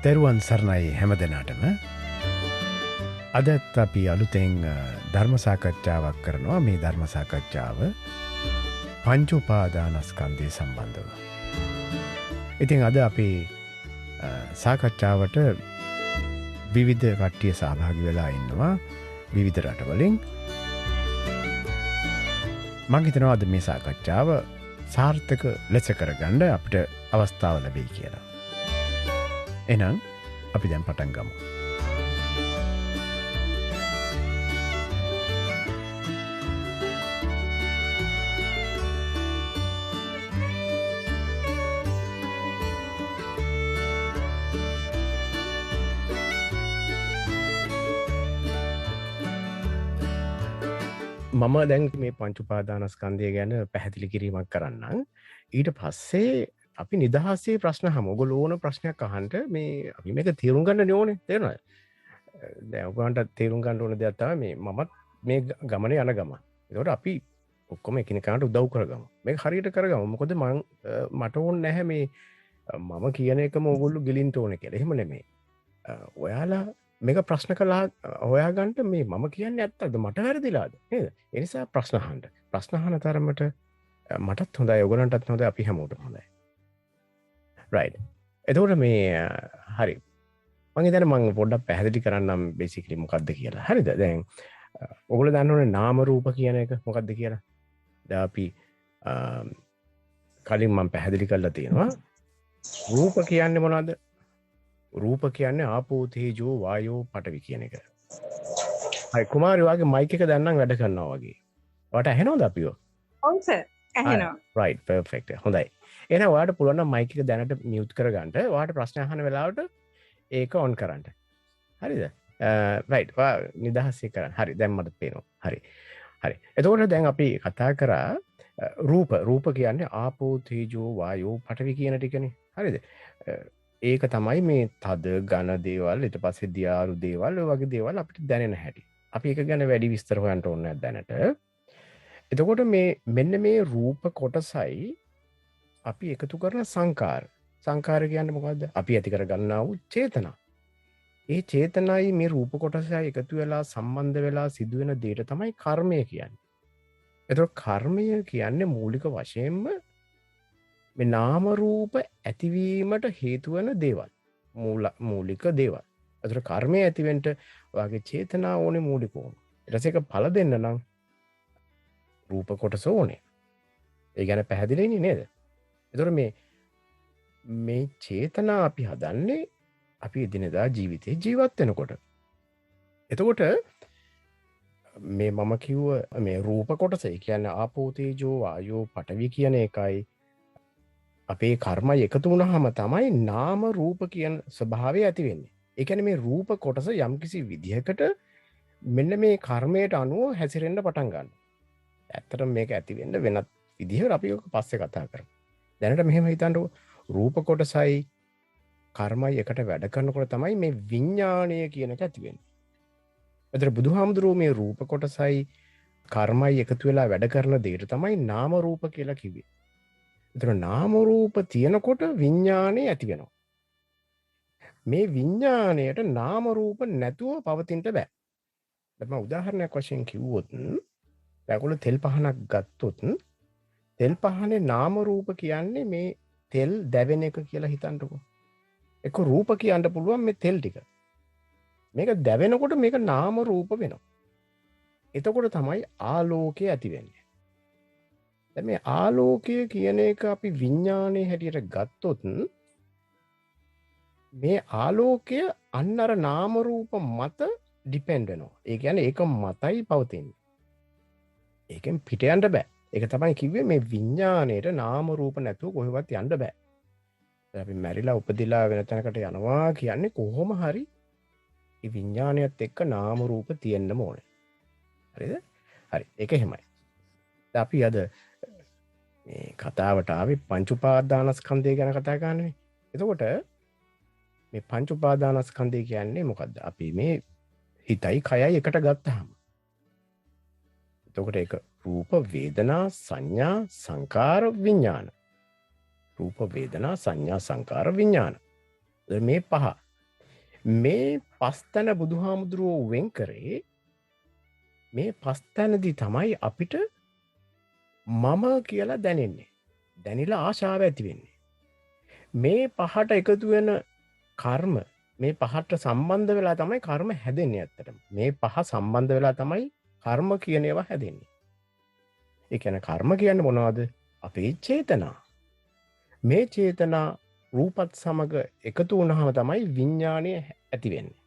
තෙරුවන් සරණයි හැම දෙනාටම. අදත් අපි අලුතෙන් ධර්ම සාකච්ඡාවක් කරනවා. මේ ධර්ම සාකච්ඡාව පංච උපාදානස්කන්ධය සම්බන්ධව. ඉතින් අද අපි සාකච්ඡාවට විවිධ කට්ටිය සහභාගී වෙලා ඉන්නවා විවිධ රටවලින්. මම හිතනවා අද මේ සාකච්ඡාව සාර්ථක ලෙස කරගන්න අපිට අවස්ථාව ලැබෙයි කියලා. එහෙනම් අපි දැන් පටන් ගමු. මම දැන් මේ පංච උපාදානස්කන්ධය ගැන පැහැදිලි කිරීමක් කරන්නම්. ඊට පස්සේ අපි නිදහසේ ප්‍රශ්න අහමු. ඔයගොල්ලෝ ඕන ප්‍රශ්නයක් අහන්න මේ අපි මේක තේරුම් ගන්න ඕනේ. තේරෙනවද? දැන් ඔයගොල්ලන්ට තේරුම් ගන්න ඕන දෙයක් තමයි මේ මමත් මේ ගමනේ යන ගමන. ඒකට අපි ඔක්කොම එකිනෙකාට උදව් කරගමු. මේක හරියට කරගමු. මොකද මට ඕනේ නැහැ මේ මම කියන එකම ඔයගොල්ලෝ ගිලින්න ඕනේ කියලා. එහෙම නෙමෙයි. ඔයාලා මේක ප්‍රශ්න කළා හොයාගන්න මේ මම කියන්නේ ඇත්තද මට වැරදිලාද නේද? ඒ නිසා ප්‍රශ්න අහන්න. ප්‍රශ්න අහන තරමට මටත් හොඳයි ඔයගොල්ලන්ටත් හොඳයි අපි හැමෝටම හොඳයි. right. එතකොට මේ හරි. මම හිතන්නේ මම පොඩ්ඩක් පැහැදිලි කරන්නම් basically මොකක්ද කියලා. හරිද? දැන් ඔයගොල්ලෝ දන්නවනේ නාම රූප කියන එක මොකක්ද කියලා. දැන් අපි කලින් මම පැහැදිලි කරලා තියෙනවා. රූප කියන්නේ මොනවද? රූප කියන්නේ ආපෝ තේජෝ වායෝ පඨවි කියන එක. හරි කුමාරි වාගේ මයික් එක දැන් නම් වැඩ කරනවා වගේ. ඔයාට ඇහෙනවද අපිව? ඔව් සර් ඇහෙනවා. right perfect. හොඳයි. එහෙනම් ඔයාට පුළුවන් නම් මයික් එක දැනට මියුට් කරගන්න. ඔයාට ප්‍රශ්න අහන වෙලාවට ඒක ඔන් කරන්න. හරිද? right. ඔයා නිදහසේ කරන්න. හරි දැන් මට පේනවා. හරි. හරි. එතකොට දැන් අපි කතා කරා රූප කියන්නේ ආපෝ තේජෝ වායෝ පඨවි කියන ටිකනේ. හරිද? ඒක තමයි මේ තද ඝන දේවල් ඊට පස්සේ දියාරු දේවල් ඔය වගේ දේවල් අපිට දැනෙන හැටි. අපි ඒක ගැන වැඩි විස්තර හොයන්න ඕනේ දැනට. එතකොට මේ මෙන්න මේ රූප කොටසයි අපි එකතු කරන සංකාර. සංකාර කියන්නේ මොකද්ද? අපි ඇති කරගන්නා වූ චේතනා. ඒ චේතනයි මේ රූප කොටසයි එකතු වෙලා සම්බන්ධ වෙලා සිදුවෙන දෙයට තමයි කර්මය කියන්නේ. එතකොට කර්මය කියන්නේ මූලික වශයෙන්ම මේ නාම රූප ඇතිවීමට හේතු වෙන දේවල්. මූලික දේවල්. ඒතර කර්මය ඇතිවෙන්න ඔයාගේ චේතනා ඕනේ මූලික ඕන. ඊට පස්සේ ඒක ඵල දෙන්න නම් රූප කොටස ඕනේ. ඒ ගැන පැහැදිලිනේ නේද? ඒතර මේ චේතනා අපි හදන්නේ අපි එදිනෙදා ජීවිතේ ජීවත් වෙනකොට. එතකොට මේ මම කිව්ව මේ රූප කොටස ඒ කියන්නේ ආපෝ තේජෝ වායෝ පඨවි කියන එකයි අපේ කර්මය එකතු වුණාම තමයි නාම රූප කියන ස්වභාවය ඇති වෙන්නේ. ඒ කියන්නේ මේ රූප කොටස යම්කිසි විදිහකට මෙන්න මේ කර්මයට අනුව හැසිරෙන්න පටන් ගන්නවා. ඇත්තටම මේක ඇති වෙන්න වෙනත් විදිහකට අපි ඔක පස්සේ කතා කරමු. දැනට මෙහෙම හිතන්නකො රූප කොටසයි කර්මයි එකට වැඩ කරනකොට තමයි මේ විඥාණය කියන එක ඇති වෙන්නේ. ඒතර බුදුහාමුදුරුවෝ මේ රූප කොටසයි කර්මයි එකතු වෙලා වැඩ කරන දෙයට තමයි නාම රූප කියලා කිව්වේ. ඒතර නාම රූප තියෙනකොට විඥාණය ඇති වෙනවා. මේ විඥාණයට නාම රූප නැතුව පවතින්න බෑ. දැන් මම උදාහරණයක් වශයෙන් කිව්වොත් දැන් තෙල් පහනක් ගත්තොත් තෙල් පහනේ නාම රූප කියන්නේ මේ තෙල් දැවෙන එක කියලා හිතන්නකෝ. ඒක රූප කියන්න පුළුවන් මේ තෙල් ටික. මේක දැවෙනකොට මේක නාම රූප වෙනවා. එතකොට තමයි ආලෝකය ඇති වෙන්නේ. දැන් මේ ආලෝකය කියන එක අපි විඥානයේ හැටියට ගත්තොත් මේ ආලෝකය අන්න අර නාම රූප මත ඩිපෙන්ඩ් වෙනවා. ඒ කියන්නේ ඒක මතයි පවතින්නේ. ඒකෙන් පිට යන්න බෑ. ඒක තමයි කිව්වේ මේ විඥාණයට නාම රූප නැතුව කොහෙවත් යන්න බෑ. දැන් අපි මැරිලා උපදිලා වෙන තැනකට යනවා කියන්නේ කොහොම හරි මේ විඥාණයත් එක්ක නාම රූප තියෙන්න ඕනේ. හරිද? හරි. ඒක එහෙමයි. දැන් අපි අද මේ කතාවට ආවේ පංච උපාදානස්කන්ධය ගැන කතා කරන්නේ. එතකොට මේ පංච උපාදානස්කන්ධය කියන්නේ මොකද්ද? අපි මේ හිතයි කයයි එකට ගත්තාම. එතකොට ඒක රූප වේදනා සංඥා සංකාර විඥාන. රූප වේදනා සංඥා සංකාර විඥාන. මේ පහ. මේ පස්තැන බුදුහාමුදුරුවෝ වෙන් කරේ මේ පස්තැනදී තමයි අපිට මම කියලා දැනෙන්නේ. දැනිලා ආශාව ඇති වෙන්නේ. මේ පහට එකතු වෙන කර්ම මේ පහට සම්බන්ධ වෙලා තමයි කර්ම හැදෙන්නේ ඇත්තටම. මේ පහ සම්බන්ධ වෙලා තමයි කර්ම කියන ඒවා හැදෙන්නේ. ඒ කියන්නේ කර්ම කියන්නේ මොනවද? අපේ චේතනා. මේ චේතනා රූපත් සමග එකතු වුණාම තමයි විඥාණය ඇති වෙන්නේ.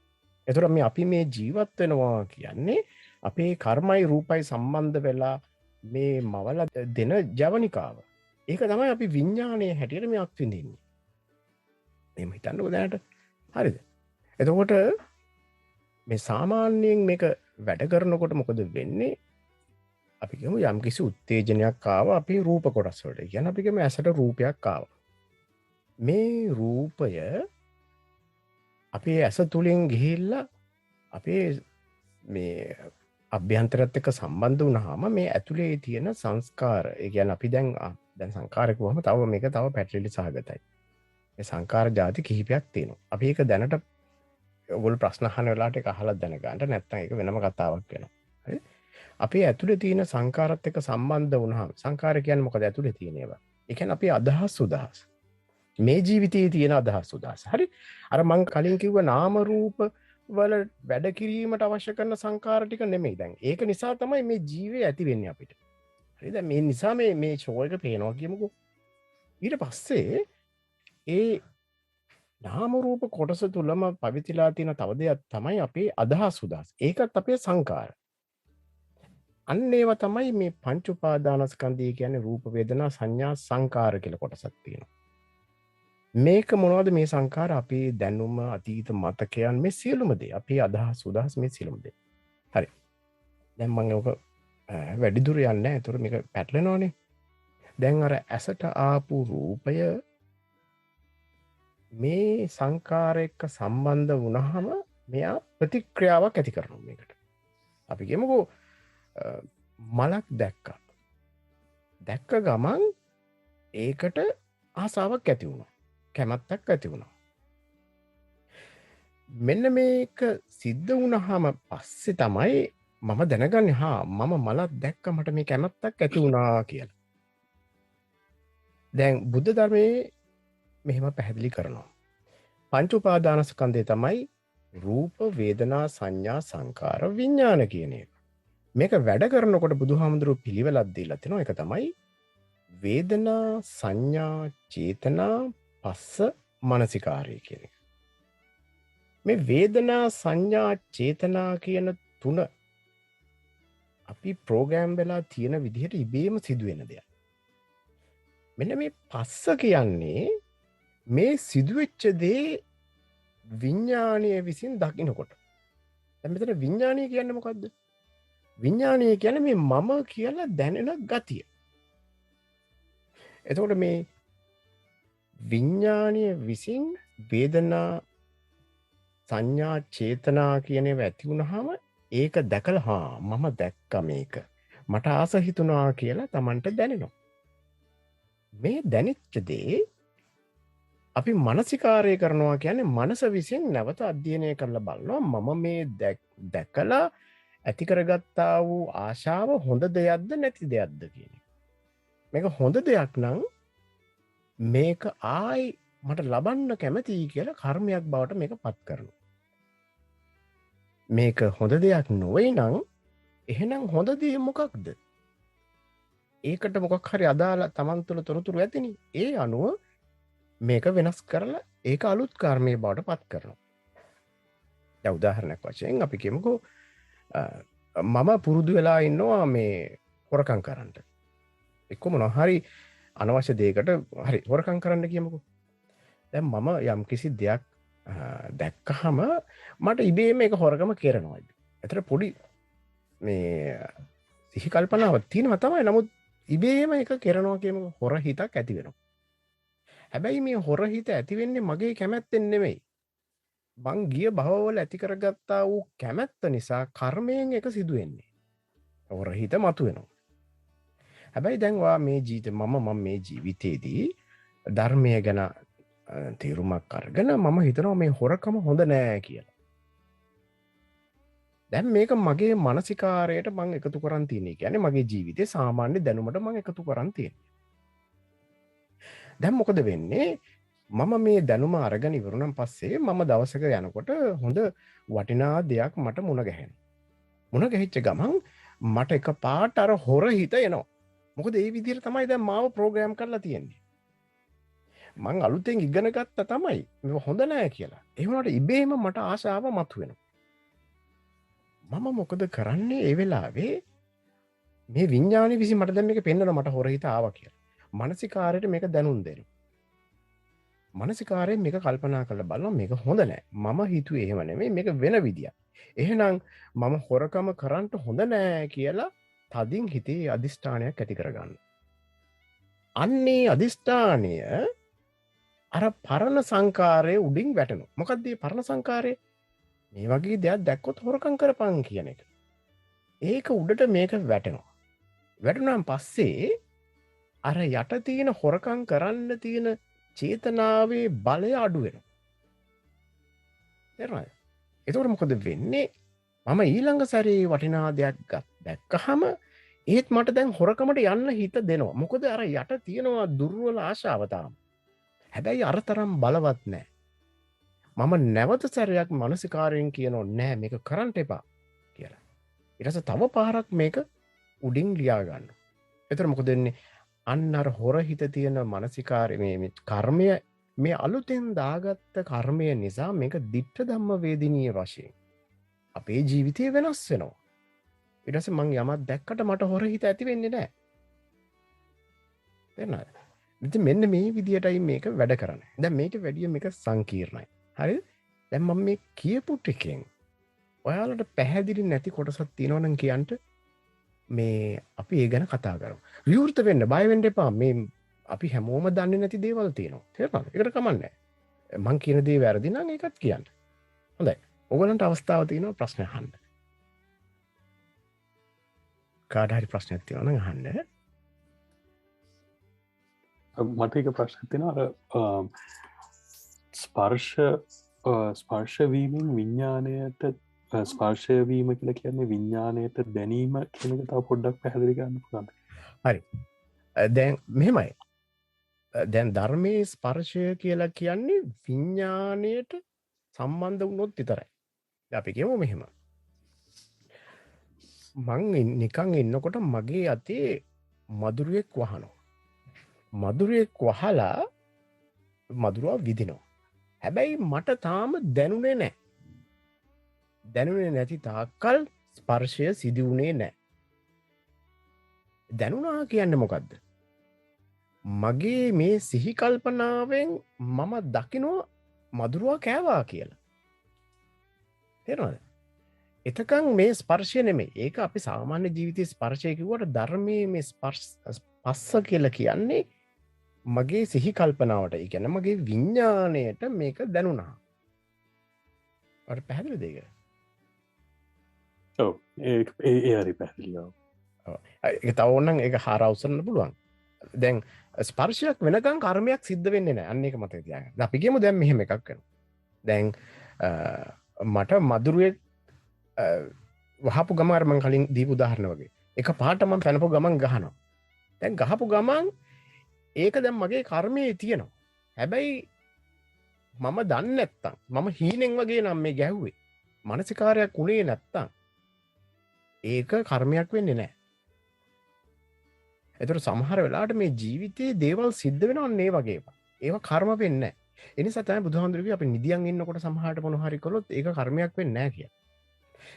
එතකොට මේ අපි මේ ජීවත් වෙනවා කියන්නේ අපේ කර්මයි රූපයි සම්බන්ධ වෙලා මේ මවල දෙන ජවනිකාව. ඒක තමයි අපි විඥානයේ හැටියට මේ අත්විඳින්නේ. එහෙම හිතන්නකෝ දැනට. හරිද? එතකොට මේ සාමාන්‍යයෙන් මේක වැඩ කරනකොට මොකද වෙන්නේ? අපි කියමු යම්කිසි උත්තේජනයක් ආවා අපේ රූප කොටස් වලට. කියන්නේ අපි කියමු ඇසට රූපයක් ආවා. මේ රූපය අපේ ඇස තුලින් ගිහිල්ලා අපේ මේ අභ්‍යන්තරත් එක්ක සම්බන්ධ වුණාම මේ ඇතුලේ තියෙන සංස්කාර, ඒ කියන්නේ අපි දැන් සංකාර කිව්වම තව මේක තව පැටලිලි සහගතයි. මේ සංකාර ಜಾති කිහිපයක් තියෙනවා. අපි ඒක දැනට ඔයගොල්ලෝ ප්‍රශ්න අහන වෙලාවට ඒක අහලා දැනගන්න, නැත්නම් ඒක වෙනම කතාවක් වෙනවා. හරි? අපේ ඇතුලේ තියෙන සංකාරත් එක්ක සම්බන්ධ වුණාම සංකාර කියන්නේ මොකද? ඇතුලේ තියෙන ඒවා. ඒ කියන්නේ අපේ අදහස් උදහස්. මේ ජීවිතයේ තියෙන අදහස් උදහස්. හරි? අර මං කලින් කිව්ව නාම රූප වල වැඩ කිරීමට අවශ්‍ය කරන සංකාර ටික නෙමෙයි දැන්. ඒක නිසා තමයි මේ ජීවේ ඇති වෙන්නේ අපිට. හරිද? මේ නිසා මේ ෂෝ එක පේනවා කියමුකෝ. ඊට පස්සේ ඒ නාම රූප කොටස තුලම පවිතිලා තියෙන තව දෙයක් තමයි අපේ අදහස් උදහස්. ඒකත් අපේ සංකාර. අන්න ඒවා තමයි මේ පංච උපාදානස්කන්ධය කියන්නේ රූප වේදනා සංඥා සංකාර කියලා කොටසක් තියෙනවා. මේක මොනවද මේ සංකාර? අපේ දැනුම අතීත මතකයන් මේ සියලුම දේ අපේ අදහස් උදහස් මේ සියලුම දේ. හරි. දැන් මම ඔක වැඩි දුර යන්නේ නැහැ. ඒතර මේක පැටලෙනවනේ. දැන් අර ඇසට ආපු රූපය මේ සංකාර එක්ක සම්බන්ධ වුණාම මෙයා ප්‍රතික්‍රියාවක් ඇති කරනවා මේකට. අපි කියමුකෝ මලක් දැක්කා. දැක්ක ගමන් ඒකට ආසාවක් ඇති වුණා. කැමැත්තක් ඇති වුණා. මෙන්න මේක සිද්ධ වුණාම පස්සේ තමයි මම දැනගන්නේ මම මලක් දැක්ක මට මේ කැමැත්තක් ඇති වුණා කියලා. දැන් බුද්ධ ධර්මයේ මෙහෙම පැහැදිලි කරනවා. පංච උපාදානස්කන්ධය තමයි රූප වේදනා සංඥා සංකාර විඥාන කියන එක. මේක වැඩ කරනකොට බුදුහාමුදුරුවෝ පිළිවෙලක් දීලා තිනවා. ඒක තමයි වේදනා සංඥා චේතනා පස්ස මනසිකාරය කියන එක. මේ වේදනා සංඥා චේතනා කියන තුන අපි ප්‍රෝග්‍රෑම් වෙලා තියෙන විදිහට ඉබේම සිදුවෙන දෙයක්. මෙන්න මේ පස්ස කියන්නේ මේ සිදුවෙච්ච දේ විඥානය විසින් දකින්නකොට. දැන් මෙතන විඥානය කියන්නේ මොකද්ද? විඥානය කියන්නේ මේ මම කියලා දැනෙන ගතිය. එතකොට මේ විඥානය විසින් වේදනා සංඥා චේතනා කියන ඒවා ඇති වුණාම ඒක දැකලා මම දැක්කා මේක. මට ආස හිතුණා කියලා Tamanට දැනෙනවා. මේ දැනෙච්ච දේ අපි මානසිකාරය කරනවා කියන්නේ මනස විසින් නැවත අධ්‍යයනය කරලා බලනවා මම මේ දැකලා ඇති කරගත්තා වූ ආශාව හොඳ දෙයක්ද නැති දෙයක්ද කියන එක. මේක හොඳ දෙයක් නම් මේක ආයි මට ලබන්න කැමතියි කියලා කර්මයක් බවට මේක පත් කරනවා. මේක හොඳ දෙයක් නොවේ නම් එහෙනම් හොඳ දේ මොකක්ද? ඒකට මොකක් හරි අදාළ Taman තුළ තොරතුරු ඇතිනේ. ඒ අනුව මේක වෙනස් කරලා ඒක අලුත් කර්මයේ බවට පත් කරනවා. දැන් උදාහරණයක් වශයෙන් අපි කියමුකෝ මම පුරුදු වෙලා ඉන්නවා මේ හොරකම් කරන්න. එක්ක මොනවා හරි අනවශ්‍ය දෙයකට හරි හොරකම් කරන්න කියමුකෝ. දැන් මම යම් කිසි දෙයක් දැක්කහම මට ඉබේම ඒක හොරකම කරනවා. ඒතර පොඩි මේ සිහි කල්පනාවක් තියෙනවා තමයි. නමුත් ඉබේම ඒක කරනවා කියමුකෝ. හොර හිතක් ඇති වෙනවා. හැබැයි මේ හොර හිත ඇති වෙන්නේ මගේ කැමැත්තෙන් නෙමෙයි. මං ගිය භවවල ඇති කරගත්තා වූ කැමැත්ත නිසා කර්මයෙන් එක සිදු වෙන්නේ. හොර හිත මතුවෙනවා. හැබැයි දැන් වා මේ ජීවිතේ මම මේ ජීවිතේදී ධර්මය ගැන තීරුමක් අරගෙන මම හිතනවා මේ හොරකම හොඳ නෑ කියලා. දැන් මේක මගේ මානසිකාරයට මම එකතු කරන් තියෙන්නේ. කියන්නේ මගේ ජීවිතේ සාමාන්‍ය දැනුමට මම එකතු කරන් තියෙන්නේ. දැන් මොකද වෙන්නේ? මම මේ දැනුම අරගෙන ඉවරුණන් පස්සේ මම දවසක යනකොට හොඳ වටිනා දෙයක් මට මුණ ගැහෙනවා. මුණ ගැහිච්ච ගමන් මට එකපාරට අර හොර හිත එනවා. මොකද ඒ විදිහට තමයි දැන් මාව ප්‍රෝග්‍රෑම් කරලා තියෙන්නේ. මං අලුතෙන් ඉගෙන ගත්තා තමයි මේක හොඳ නෑ කියලා. ඒ වුණාට ඉබේම මට ආශාව මතුවෙනවා. මම මොකද කරන්නේ ඒ වෙලාවේ මේ විඤ්ඤාණය විසින් මට දැන් මේක පෙන්වනවා මට හොර හිත ආවා කියලා. මානසිකාරයට මේක දැනුම් දෙනවා. මානසිකාරයෙන් මේක කල්පනා කරලා බලනවා මේක හොඳ නෑ. මම හිතුවේ එහෙම නෙමෙයි මේක වෙන විදියක්. එහෙනම් මම හොරකම කරන්න හොඳ නෑ කියලා තදින් හිතේ අදිෂ්ඨානයක් ඇති කරගන්න. අන්නේ අදිෂ්ඨානය අර පරණ සංකාරයේ උඩින් වැටෙනවා. මොකක්ද මේ පරණ සංකාරය? මේ වගේ දෙයක් දැක්කොත් හොරකම් කරපන් කියන එක. ඒක උඩට මේක වැටෙනවා. වැටුණාන් පස්සේ අර යට තියෙන හොරකම් කරන්න තියෙන චේතනාවේ බලය අඩු වෙනවා. තේරුණාද? එතකොට මොකද වෙන්නේ? මම ඊළඟ සැරේ වටිනා දෙයක් දැක්කහම ඒත් මට දැන් හොරකමට යන්න හිත දෙනවා. මොකද අර යට තියෙනවා දුර්වල ආශාව තාම. හැබැයි අර තරම් බලවත් නෑ. මම නැවත සැරයක් මානසිකාරයෙන් කියනවා නෑ මේක කරන්න එපා කියලා. ඊට පස්සේ තව පාරක් මේක උඩින් ලියා ගන්නවා. එතකොට මොකද වෙන්නේ? අන්න අර හොර හිත තියෙන මානසිකාරය මේ කර්මය මේ අලුතෙන් දාගත්ත කර්මය නිසා මේක ditta ධම්ම වේදිනීය වශයෙන් අපේ ජීවිතය වෙනස් වෙනවා. ඊට පස්සේ මං යමක් දැක්කට මට හොර හිත ඇති වෙන්නේ නැහැ. තේරුණාද? ඉතින් මෙන්න මේ විදියටයි මේක වැඩ කරන්නේ. දැන් මේක වැඩිය මේක සංකීර්ණයි. හරිද? දැන් මම මේ කියපු ටිකෙන් ඔයාලට පැහැදිලි නැති කොටසක් තියෙනවා නම් කියන්න මේ අපි ඒ ගැන කතා කරමු. විවෘත වෙන්න බය වෙන්න එපා. මේ අපි හැමෝම දන්නේ නැති දේවල් තියෙනවා. තේරුණාද? ඒකට කමන්නේ. මං කියන දේ වැරදි නම් ඒකත් කියන්න. හොඳයි. ඔයගලන්ට අවස්ථාව තියෙනවා ප්‍රශ්න අහන්න. කාට හරි ප්‍රශ්නයක් තියෙනවා නම් අහන්න. මට එක ප්‍රශ්නයක් තියෙනවා. අර ස්පර්ශ වීමෙන් විඥාණයට ස්පර්ශය වීම කියලා කියන්නේ විඥාණයට දැනීම කියන එක තව පොඩ්ඩක් පැහැදිලි කරන්න පුළුවන්ද? හරි. දැන් මෙහෙමයි. දැන් ධර්මයේ ස්පර්ශය කියලා කියන්නේ විඥාණයට සම්බන්ධ වුණොත් විතරයි. අපි කියමු මෙහෙම. මං නිකන් ඉන්නකොට මගේ අතේ මදුරුවෙක් වහනවා. මදුරුවෙක් වහලා මදුරුවා විදිනවා. හැබැයි මට තාම දැනුනේ නැහැ. දැනුනේ නැති තාක්කල් ස්පර්ශය සිදු වුණේ නැහැ. දැනුණා කියන්නේ මොකද්ද? මගේ මේ සිහි කල්පනාවෙන් මම දකිනවා මදුරුවා කෑවා කියලා. තේරෙනවද? එතකන් මේ ස්පර්ශය නෙමෙයි. ඒක අපි සාමාන්‍ය ජීවිතයේ ස්පර්ශය කිව්වට ධර්මයේ මේ ස්පස්ස කියලා කියන්නේ මගේ සිහි කල්පනාවට. ඒ කියන්නේ මගේ විඥාණයට මේක දැනුණා. අර පැහැදිලිද ඒක? ඔව්. ඒ හරි පැහැදිලි. ඔව්. ඒක තව ඕනනම් ඒක හාරවසන්න පුළුවන්. දැන් ස්පර්ශයක් වෙනකන් කර්මයක් සිද්ධ වෙන්නේ නැහැ. අන්න ඒක මතක තියාගන්න. අපි කියමු දැන් මෙහෙම එකක් වෙනවා. දැන් මට මදුරුවේ වහපු ගම අර මං කලින් දීපු උදාහරණ වගේ. එක පාට මම පැනපු ගමන් ගහනවා. දැන් ගහපු ගමන් ඒක දැන් මගේ කර්මයේ තියෙනවා. හැබැයි මම දන්නේ නැත්තම් මම හීනෙන් වගේ නම් මේ ගැහුවේ. මානසිකාරයක් උනේ නැත්තම් ඒක කර්මයක් වෙන්නේ නැහැ. ඒතර සමහර වෙලාවට මේ ජීවිතයේ දේවල් සිද්ධ වෙනවා මේ වගේ ඒවා. ඒවා කර්ම වෙන්නේ නැහැ. ඒ නිසා තමයි බුදුහාමුදුරුවෝ කිව්වේ අපි නිදියන් ඉන්නකොට සමහරට මොන හරි කළොත් ඒක කර්මයක් වෙන්නේ නැහැ කියලා.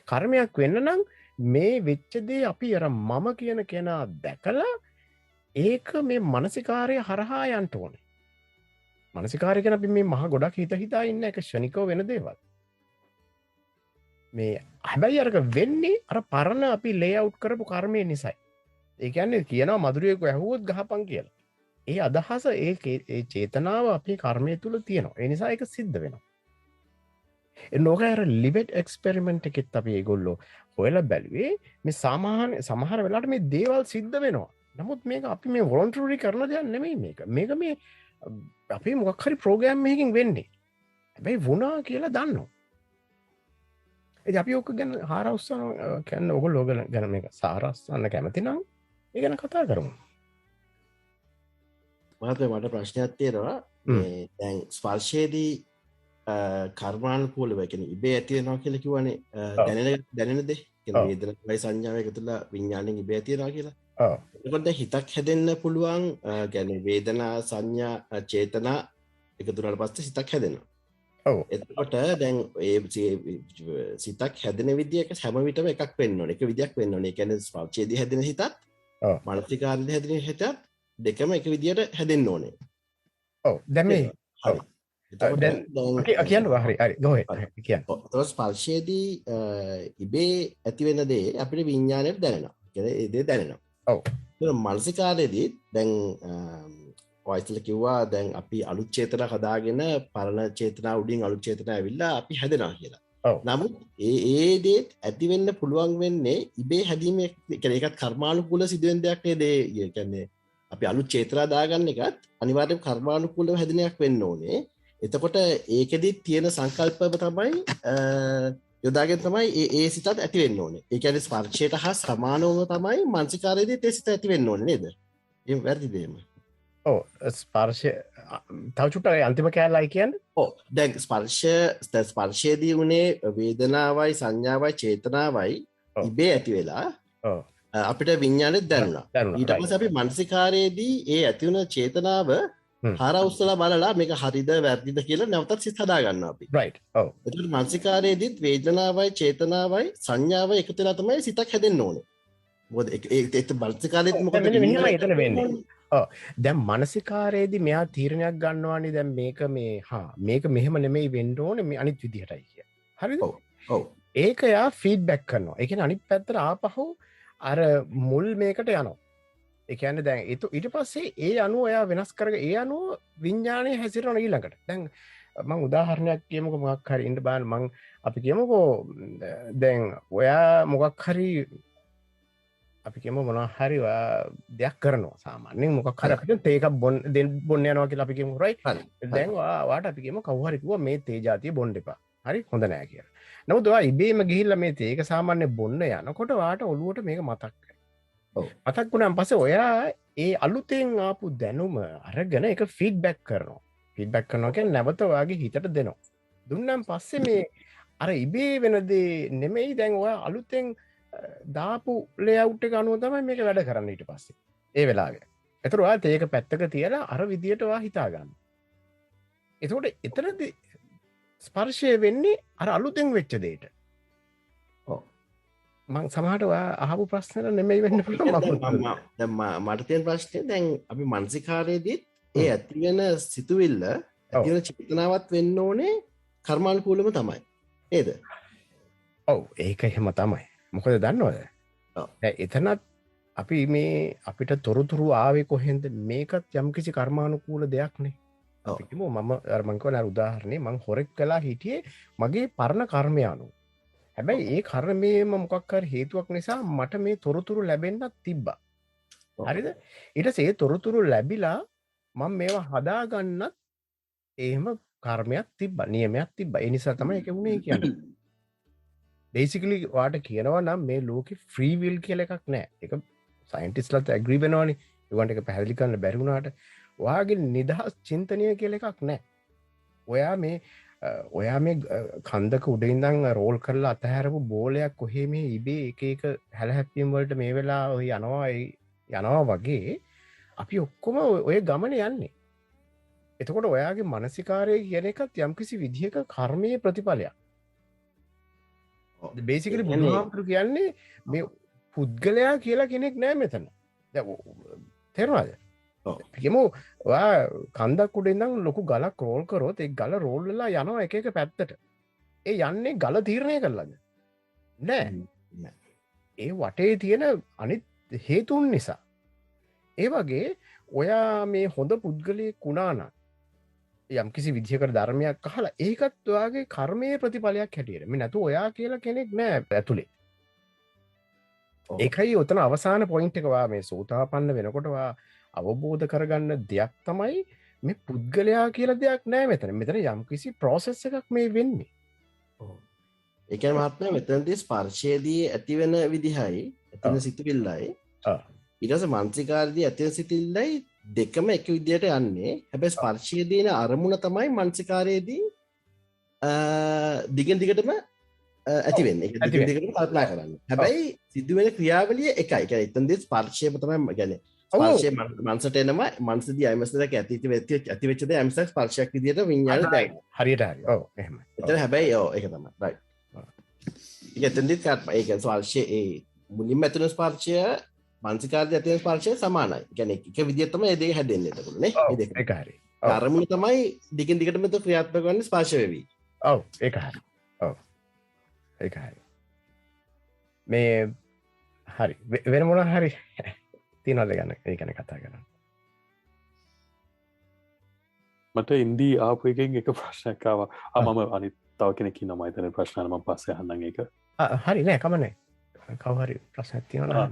කර්මයක් වෙන්න නම් මේ වෙච්ච දේ අපි අර මම කියන කෙනා දැකලා ඒක මේ මානසිකාරය හරහා යන්න ඕනේ. මානසිකාරය කියන අපි මේ මහ ගොඩක් හිතා ඉන්න එක ක්ෂණිකව වෙන දේවල්. මේ හැබැයි අරක වෙන්නේ අර පරණ අපි ලේඅවුට් කරපු කර්මය නිසායි. ඒ කියන්නේ කියනවා මధుරයෙක් ඇහුවොත් ගහපන් කියලා. ඒ අදහස ඒ චේතනාව අපේ කර්මය තුල තියෙනවා. ඒ නිසා ඒක සිද්ධ වෙනවා. එනෝක අර ලිවෙට් එක්ස්පෙරිමන්ට් එකෙත් අපි ඒගොල්ලෝ හොයලා බැලුවේ මේ සමහර වෙලාවට මේ දේවල් සිද්ධ වෙනවා. නමුත් මේක අපි මේ වොලන්ටරිලි කරන දෙයක් නෙමෙයි මේක. මේක මේ අපි මොකක් හරි ප්‍රෝග්‍රෑම් එකකින් වෙන්නේ. හැබැයි වුණා කියලා දන්නවා. ඒ අපි ඔක ගැන හාරවස්සන කැන්න ඔග ලෝගන ගැන මේක සාරස්සන්න කැමති නම් ඒ ගැන කතා කරමු. මට ප්‍රශ්නයක් තියෙනවා දැන් ස්පර්ශයේදී කර්මානුකූලව කියන්නේ ඉබේ ඇති වෙනවා කියලා කිව්වනේ දැනෙන දේ කියන්නේ වේදනාවයි සංඥාවයි එකතු වෙලා විඥාණයෙන් ඉබේ ඇති වෙනවා කියලා. ඔව්. එතකොට දැන් හිතක් හැදෙන්න පුළුවන් කියන්නේ වේදනා සංඥා චේතනා එකතු වුණාට පස්සේ සිතක් හැදෙනවා. ඔව්. එතකොට දැන් ඒ සිතක් හැදෙන විදිය එක හැම විටම එකක් වෙන්න ඕනේ. එක විදියක් වෙන්න ඕනේ. ඒ කියන්නේ ස්පර්ශයේදී හැදෙන හිතත් මානසිකාරයේදී හැදෙන හිතත් දෙකම එක විදියට හැදෙන්න ඕනේ. ඔව්. දැන් මේ හරි. කියන්න හරි හරි ගොහ කියන්න. එතකොට ස්පර්ශයේදී ඉබේ ඇති වෙන දේ අපිට විඥාණයට දැනෙනවා. කියන්නේ ඒ දේ දැනෙනවා. ඔව්. ඒක මානසිකාරයේදී දැන් ඔයස්ල කිව්වා දැන් අපි අලුත් චේතනා හදාගෙන පරණ චේතනා උඩින් අලුත් චේතනා ඇවිල්ලා අපි හැදෙනවා කියලා. නමුත් ඒ දේත් ඇති වෙන්න පුළුවන් වෙන්නේ ඉබේ හැදීම කියන්නේ ඒකත් කර්මානුකූල සිදුවෙන දෙයක් නේද? ඒ කියන්නේ අපි අලුත් චේතනා දාගන්න එකත් අනිවාර්යයෙන් කර්මානුකූලව හැදෙන එකක් වෙන්න ඕනේ. එතකොට ඒකෙදි තියෙන සංකල්පව තමයි යොදාගෙන තමයි ඒ සිතත් ඇති වෙන්න ඕනේ. ඒ කියන්නේ ස්පර්ශයට හා සමානවම තමයි මානසිකාරයේදී ඒ සිත ඇති වෙන්න ඕනේ නේද? ඒක වැරදිද එහෙම? ඔව් ස්පර්ශය තව චුට්ටක් අන්තිම කෑල්ලයි කියන්නේ. ඔව් දැන් ස්පර්ශයේදී උනේ වේදනාවයි සංඥාවයි චේතනාවයි ඉබේ ඇති වෙලා අපිට විඥානෙත් දැනුණා. ඊට පස්සේ අපි මානසිකාරයේදී ඒ ඇති වුණ චේතනාව හරවුස්සලා බලලා මේක හරිද වැරදිද කියලා නැවතත් සිත හදා ගන්නවා අපි. රයිට්. ඔව්. එතකොට මානසිකාරයේදීත් වේදනාවයි චේතනාවයි සංඥාවයි එකතු වෙලා තමයි සිතක් හැදෙන්න ඕනේ. මොකද ඒක මානසිකාරයේදී මොකද මෙහෙමයි එතන වෙන්නේ. ඔව්. දැන් මානසිකාරයේදී මෙයා තීරණයක් ගන්නවානේ දැන් මේක මේක මෙහෙම නෙමෙයි වෙන්න ඕනේ මේ අනිත් විදිහටයි කියලා. හරිද? ඔව්. ඔව්. ඒක යා ෆීඩ්බැක් කරනවා. ඒ කියන්නේ අනිත් පැත්තට ආපහු අර මුල් මේකට යනවා. ඒ කියන්නේ දැන් ඊට පස්සේ ඒ අනුව එයා වෙනස් කරගෙන ඒ අනුව විඥානය හැසිරෙනවා ඊළඟට. දැන් මම උදාහරණයක් කියමුකෝ මොකක් හරි ඉන්න බාන මම අපි කියමුකෝ දැන් ඔයා මොකක් හරි අපි කියමු මොනවා හරි දෙයක් කරනවා සාමාන්‍යයෙන් මොකක් හරි අපිට තේ එකක් බොන්න යනවා කියලා අපි කියමු රයිට්. දැන් ඔයාට අපි කියමු කවුරු හරි කිව්වා මේ තේ જાතිය බොන්න එපා. හරි හොඳ නෑ කියලා. නමුත් ඔයා ඉබේම ගිහිල්ලා මේ තේ එක සාමාන්‍ය බොන්න යනකොට ඔයාට ඔළුවට මේක මතක් මතක් වුණාන් පස්සේ ඔයා ඒ අලුතෙන් ආපු දැනුම අරගෙන ඒක ෆීඩ්බැක් කරනවා. ෆීඩ්බැක් කරනවා කියන්නේ නැවත ඔයාගේ හිතට දෙනවා. දුන්නාන් පස්සේ මේ අර ඉබේ වෙන දේ නෙමෙයි දැන් ඔයා අලුතෙන් දාපු ලේඅවුට් එක අනුව තමයි මේක වැඩ කරන්න ඊට පස්සේ. ඒ වෙලාවේ. ඒතර ඔයා ඒක පැත්තක තියලා අර විදියට ඔයා හිතා ගන්න. එතකොට එතනදී ස්පර්ශය වෙන්නේ අර අලුතෙන් වෙච්ච දෙයට. මං සමහට අහපු ප්‍රශ්නල නෙමෙයි වෙන්න පුළුවන් මට තියෙන ප්‍රශ්නේ දැන් අපි මානසිකාරයේදී ඒ ඇති වෙන සිතුවිල්ල ඇති වෙන චේතනාවත් වෙන්න ඕනේ කර්මානුකූලව තමයි නේද? ඔව් ඒක එහෙම තමයි. මොකද දන්නවද? එතනත් අපි මේ අපිට තොරතුරු ආවේ කොහෙන්ද? මේකත් යම්කිසි කර්මානුකූල දෙයක් නේ. අපි කිව්ව මම අර මං කියවන උදාහරණේ මං හොරෙක් කළා හිටියේ මගේ පරණ කර්මය අනුව. හැබැයි ඒ කර්මයේම මොකක් හරි හේතුවක් නිසා මට මේ තොරතුරු ලැබෙන්නත් තිබ්බා. හරිද? ඊට පස්සේ ඒ තොරතුරු ලැබිලා මම මේවා හදාගන්නත් එහෙම කර්මයක් තිබ්බා, නියමයක් තිබ්බා. ඒ නිසා තමයි ඒක වුනේ කියන්නේ. බේසිකලි ඔයාට කියනවා නම් මේ ලෝකේ ෆ්‍රී විල් කියලා එකක් නැහැ. ඒක සයන්ටිස්ට්ලාත් ඇග්‍රී වෙනවනේ. ඒගොල්ලන්ට ඒක පැහැදිලි කරන්න බැරි වුණාට ඔයාගේ නිදහස් චින්තනය කියලා එකක් නැහැ. ඔයා මේ කන්දක උඩින්දන් රෝල් කරලා අතහැරපු බෝලයක් කොහේ මේ ඉබේ එක හැලහැප්පීම් වලට මේ වෙලා ඔය යනවා වගේ අපි ඔක්කොම ඔය ගමන යන්නේ. එතකොට ඔයාගේ මානසිකාරය කියන එකත් යම්කිසි විදිහක කර්මයේ ප්‍රතිඵලයක්. බේසිකලි බුදුහාමුදුරු කියන්නේ මේ පුද්ගලයා කියලා කෙනෙක් නෑ මෙතන. තේරුණාද? කියමු ඔයා කන්දක් උඩ ඉඳන් ලොකු ගලක් රෝල් කරොත් ඒ ගල රෝල් වෙලා යනවා එක එක පැත්තට. ඒ යන්නේ ගල තීරණය කරලාද? නෑ. ඒ වටේ තියෙන අනිත් හේතුන් නිසා. ඒ වගේ ඔයා මේ හොඳ පුද්ගලයෙක් වුණා නම් යම්කිසි විදිහකට ධර්මයක් අහලා ඒකත් ඔයාගේ කර්මයේ ප්‍රතිඵලයක් හැටියට. මේ නැතු ඔයා කියලා කෙනෙක් නෑ ඇතුලේ. ඒකයි උතන අවසාන පොයින්ට් එක මේ සෝතාපන්න වෙනකොට අවබෝධ කරගන්න දෙයක් තමයි මේ පුද්ගලයා කියලා දෙයක් නෑ මෙතන යම් කිසි ප්‍රොසෙස් එකක් මේ වෙන්නේ. එකන මහත්මය මෙතනදී ස්පර්ශයේදී ඇතිවෙන විදිහයි ඇතින සිතුවිල්ලයි ඉරස මන්සිකාරදී ඇතිව සිතිල්ලයි දෙකම එක විදියට යන්නේ හැබැ ස්පර්ශයදීන අරමුණ තමයි මන්සිකාරයේදී දිගන් දිගටම ඇතිවෙන්න දිගට කල්පනා කරන්න හැබැයි සිදුවෙන ක්‍රියාවලිය එකයි එක එතන්දේ ස්පර්ශයම තමයි ගැන ස්පර්ශය මන්සට එනම මන්සද අයමසදක ඇති ඇතිවෙච්චද ඇමස ස්පර්ශයක් විදියට විඤ්ඥාන දැයි හරියට එත හැබැයි ඕ එක තම රයි එතන්දිත් කත්ම ඒක ස්වර්ශය ඒ මුලින් ඇතුන ස්පර්ශය මන්සිකාරද ඇතින ස්පර්ශය සමානයි ගැන එක විදිත්තම ඒදේ හැදෙන්න්න එතකුණේ එකහරි අරමුණ තමයි දිගින් දිගටමත ක්‍රියාත්මකවන්න ස්පර්ශවවී ඔව ඒක හරි ඔව ඒක හරි මේ හරි වෙන මොන හරි තියනද ගන්න ඒ කන කතා කරන්න මට ඉන්දී ආපු එකෙන් එක ප්‍රශ්නයක්කාව මම අනි තව කෙනෙකි නමයිතන ප්‍රශ්නයම පස්සේ හන්න එක හරි නෑ කමනෑ කවහරි ප්‍රශ්න තියනවා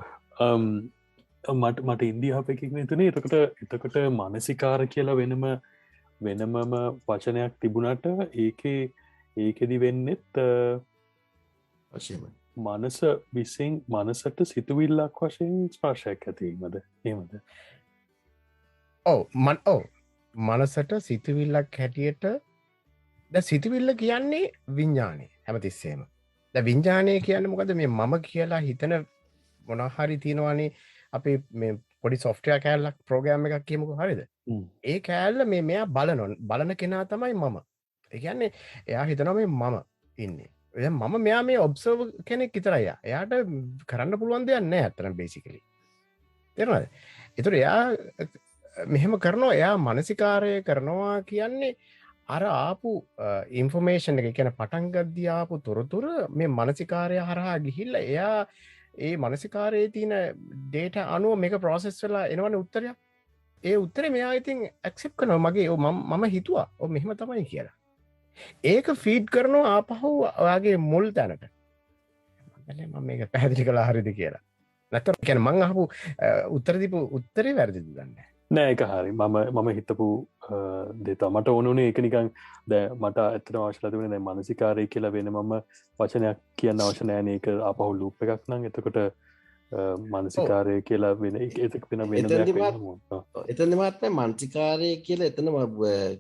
මට ඉන්දියාප එකක්න තුනේ එතකොට මනසිකාර කියලා වෙනමම වචනයක් තිබුණට ඒකෙදි වෙන්නෙත් මනස විසින් මනසට සිතුවිල්ලක් වශයෙන් ස්පර්ශයක් ඇතිීමද ඒමද ඔව මනසට සිතුවිල්ලක් හැටියට සිතුවිල්ල කියන්නේ විඤ්ඥානය හැමතිස්සේම විඤ්ඥානය කියන්න මොකද මේ මම කියලා හිතන මොනහරි තියෙනවානේ අපි මේ පොඩි සොෆ්ටය කෑල්ලක් ප්‍රෝග්‍රම් එකක් කියමකු හරිද ඒ කෑල්ල මේ මෙයා බලන කෙනා තමයි මම එකන්නේ එයා හිතනම මම ඉන්නේ එ මම මෙයා මේ ඔබ්සර්ව කෙනෙක් ඉතරය එයාට කරන්න පුළුවන් දෙයන්න ඇත්තන බේසිකලි තෙරනද එතුර එයා මෙහෙම කරනවා එයා මනසිකාරය කරනවා කියන්නේ අර ආපු ඉන්ෆර්මේෂන් එක කියන පටන්ගද්දී ආපු තොරතුර මේ මනසිකාරය හරහා ගිහිල්ල එයා ඒ මනසිකාරයේ තියන ඩේට අනුව මේක ප්‍රෝසෙස් වෙලා එනවන උත්තරයක් ඒ උත්තර මෙයා ඉතින් ඇක්සෙප් කනව මගේ මම හිතුවා ඔ මෙහෙම තමයි කියලා ඒක ෆීඩ් කරනවා ආපහු ඔයාගේ මුල් තැනට මේක පැහැදිලි කලා හරිදි කියලා නැතර කැන මං අහපු උත්තරදිපු උත්තරේ වැරදිද දන්න නෑ එක හරි මම හිතපු දෙතා මට ඕනුනේ එක නිකං ද මට ඇතන අවශ්‍යල වන මනසිකාරය කියලා වෙන මම වචනයක් කියන්න අවශ්‍ය නෑන එක අපහු ලූප එකක් නම් එතකොට මනසිකාරය කියලා වෙන එතක් වෙන එතන මාත්ම මන්සිකාරය කියලා එතන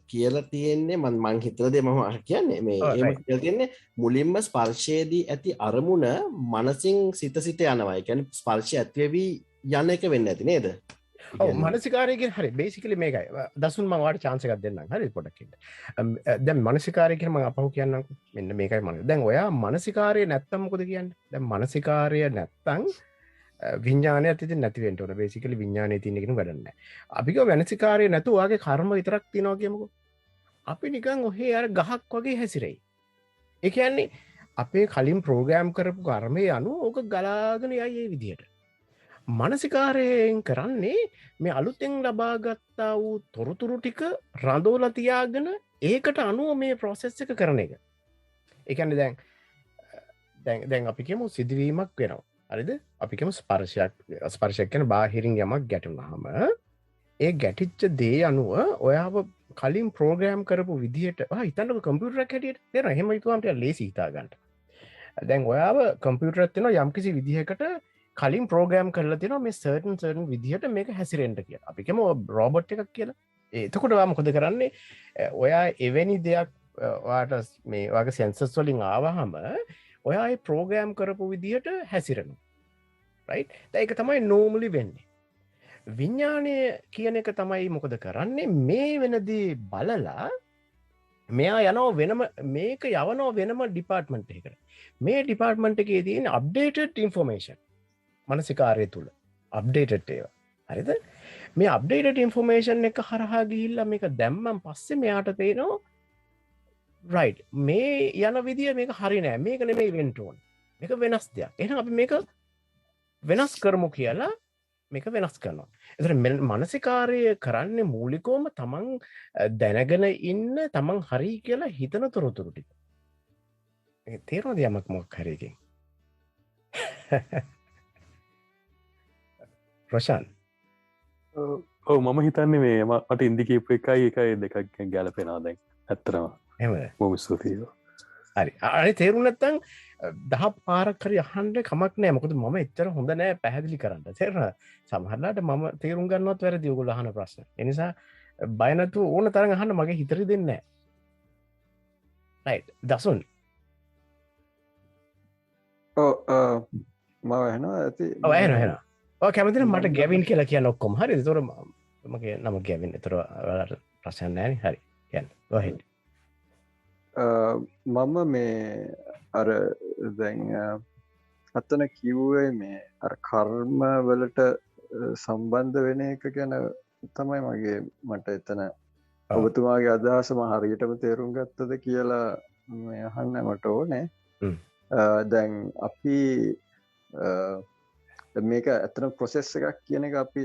කියලා තියෙන්නේ මං හිතරදේ මම කියන්නේ මේ ඒම තියන්නේ මුලින්ම ස්පර්ශයේදී ඇති අරමුණ මනසින් සිත සිත යනවා එකැන ස්පර්ශය ඇත්වවී යන්න එක වෙන්න ඇති නේද මනසිකාරයක හරි බේසිකලි මේකයි දසුන් මවාට චාන්සකක් දෙන්න හරි පොඩක්ට දැන් මනසිකාරයකම අපහු කියන්න මෙන්න මේකයි මන දැන් ඔයා මනසිකාරය නැත්තම්කොද කියන්න දැ මනසිකාරය නැත්තං විඤ්ඥානය ඇති නැතිවෙන්ටන බේසිකලි විඤ්ඥානය තියනෙකෙන වැඩන්න අපික වැනසිකාරය නැතුවාගේ කර්ම විතරක් තිනවා කියමකු අපි නිකං ඔහේ අර ගහක් වගේ හැසිරෙයි එකන්නේ අපේ කලින් ප්‍රෝග්‍රෑම් කරපු කර්මය අනු ඕක ගලාගෙන යයි විදියට මනසිකාරයෙන් කරන්නේ මේ අලුතෙන් ලබාගත්තා වූ තොරතුරු ටික රඳෝල තියාගෙන ඒකට අනුව මේ ප්‍රොසෙස් එක කරන එක එකන්න දැන් අපිකම සිදුවීමක් වෙනවා හරිද අපිකම ස්පර්ශයක් කන බාහිරින් යමක් ගැටුනහම ඒ ගැටිච්ච දේ අනුව ඔයාව කලින් ප්‍රෝග්‍රෑම් කරපු විදිහට හිතන්නක කම්පියුටරක් හැටියට තෙර හෙම තුවාමට ලේසි හිතාගන්නට දැන් ඔයාව කම්පියුටරත් වෙන යම්කිසි විදිහකට කලින් ප්‍රෝග්‍රම් කරලා තින මේ සර්ටන් විදිහට මේක හැසිරෙන්ට කිය අපිකම රෝබොට් එකක් කියලා එතකොට වාමකොද කරන්නේ ඔයා එවැනි දෙයක් වාට මේ වගේ සැන්සස් වලින් ආවහම ඔයා ප්‍රෝග්‍රෑම් කරපු විදිහට හැසිරෙනු ඒක තමයි නෝමලි වෙන්නේ විඤ්ඥානය කියන එක තමයි මොකද කරන්නේ මේ වෙනදී බලලා මෙයා යනෝ වෙනම මේක යවනෝ වෙනම ඩිපාර්ට්මන්ට් එකට මේ ඩිපාර්ට්මන්ට් එකේ තියෙන අප්ඩේටඩ් ඉන්ෆෝමේෂන් මනසිකාරය තුළ අප්ඩේටඩ් ඒවා හරිද මේ අප්ඩේටඩ් ඉන්ෆෝමේෂන් එක හරහා ගිහිල්ල මේක දැම්මම් පස්සේ මෙයාට තේනවා රයි් මේ යන විදිිය මේක හරිනෑ මේක නෙමේ වෙන්ටෝන් එක වෙනස් දෙයක් එහ අපි මේක වෙනස් කරමු කියලා මේක වෙනස් කරනවා එතර මනසිකාරය කරන්නේ මූලිකෝම තමන් දැනගෙන ඉන්න තමන් හරි කියලා හිතන තොරතුරුටි තේරවා දයමක් මොක් හරකින් රොෂාන් ඔව මම හිතන්නේ මේ මට ඉන්දි කීප එකයි දෙකක් ගැලපෙනා දැන් ඇත්තරම එහෙමද? බොහොම ස්තුතියි. හරි. අනේ තේරුම් නැත්නම් 10 පාරක් හරි අහන්න කමක් නැහැ. මොකද මම එච්චර හොඳ නැහැ පැහැදිලි කරන්න. තේරුණාද? සමහරවිට මම තේරුම් ගන්නවත් වැරදි ඔයගොල්ලෝ අහන ප්‍රශ්න. ඒ නිසා බය නැතුව ඕන තරම් අහන්න මගේ හිතට දෙන්නේ නැහැ. right. දසුන්. මම ඇහෙනවා ඇති. ඔව් ඇහෙනවා. ඔය කැමතිද මට ගැවින් කියලා කියන්න ඔක්කොම. හරිද? ඒතොර මගේ නම ගැවින්. ඒතොර ඔයාලට ප්‍රශ්න නැහැ නේ. හරි. කියන්න. go ahead. මම මේ අර දැන් අතන කිව්වේ මේ අර කර්ම වලට සම්බන්ධ වෙන එක ගැන තමයි මට එතන ඔබතුමාගේ අදහස මම හරියටම තේරුම් ගත්තද කියලා මේ අහන්න මට ඕනේ. දැන් අපි මේක ඇත්තන ප්‍රොසෙස් එකක් කියන එක අපි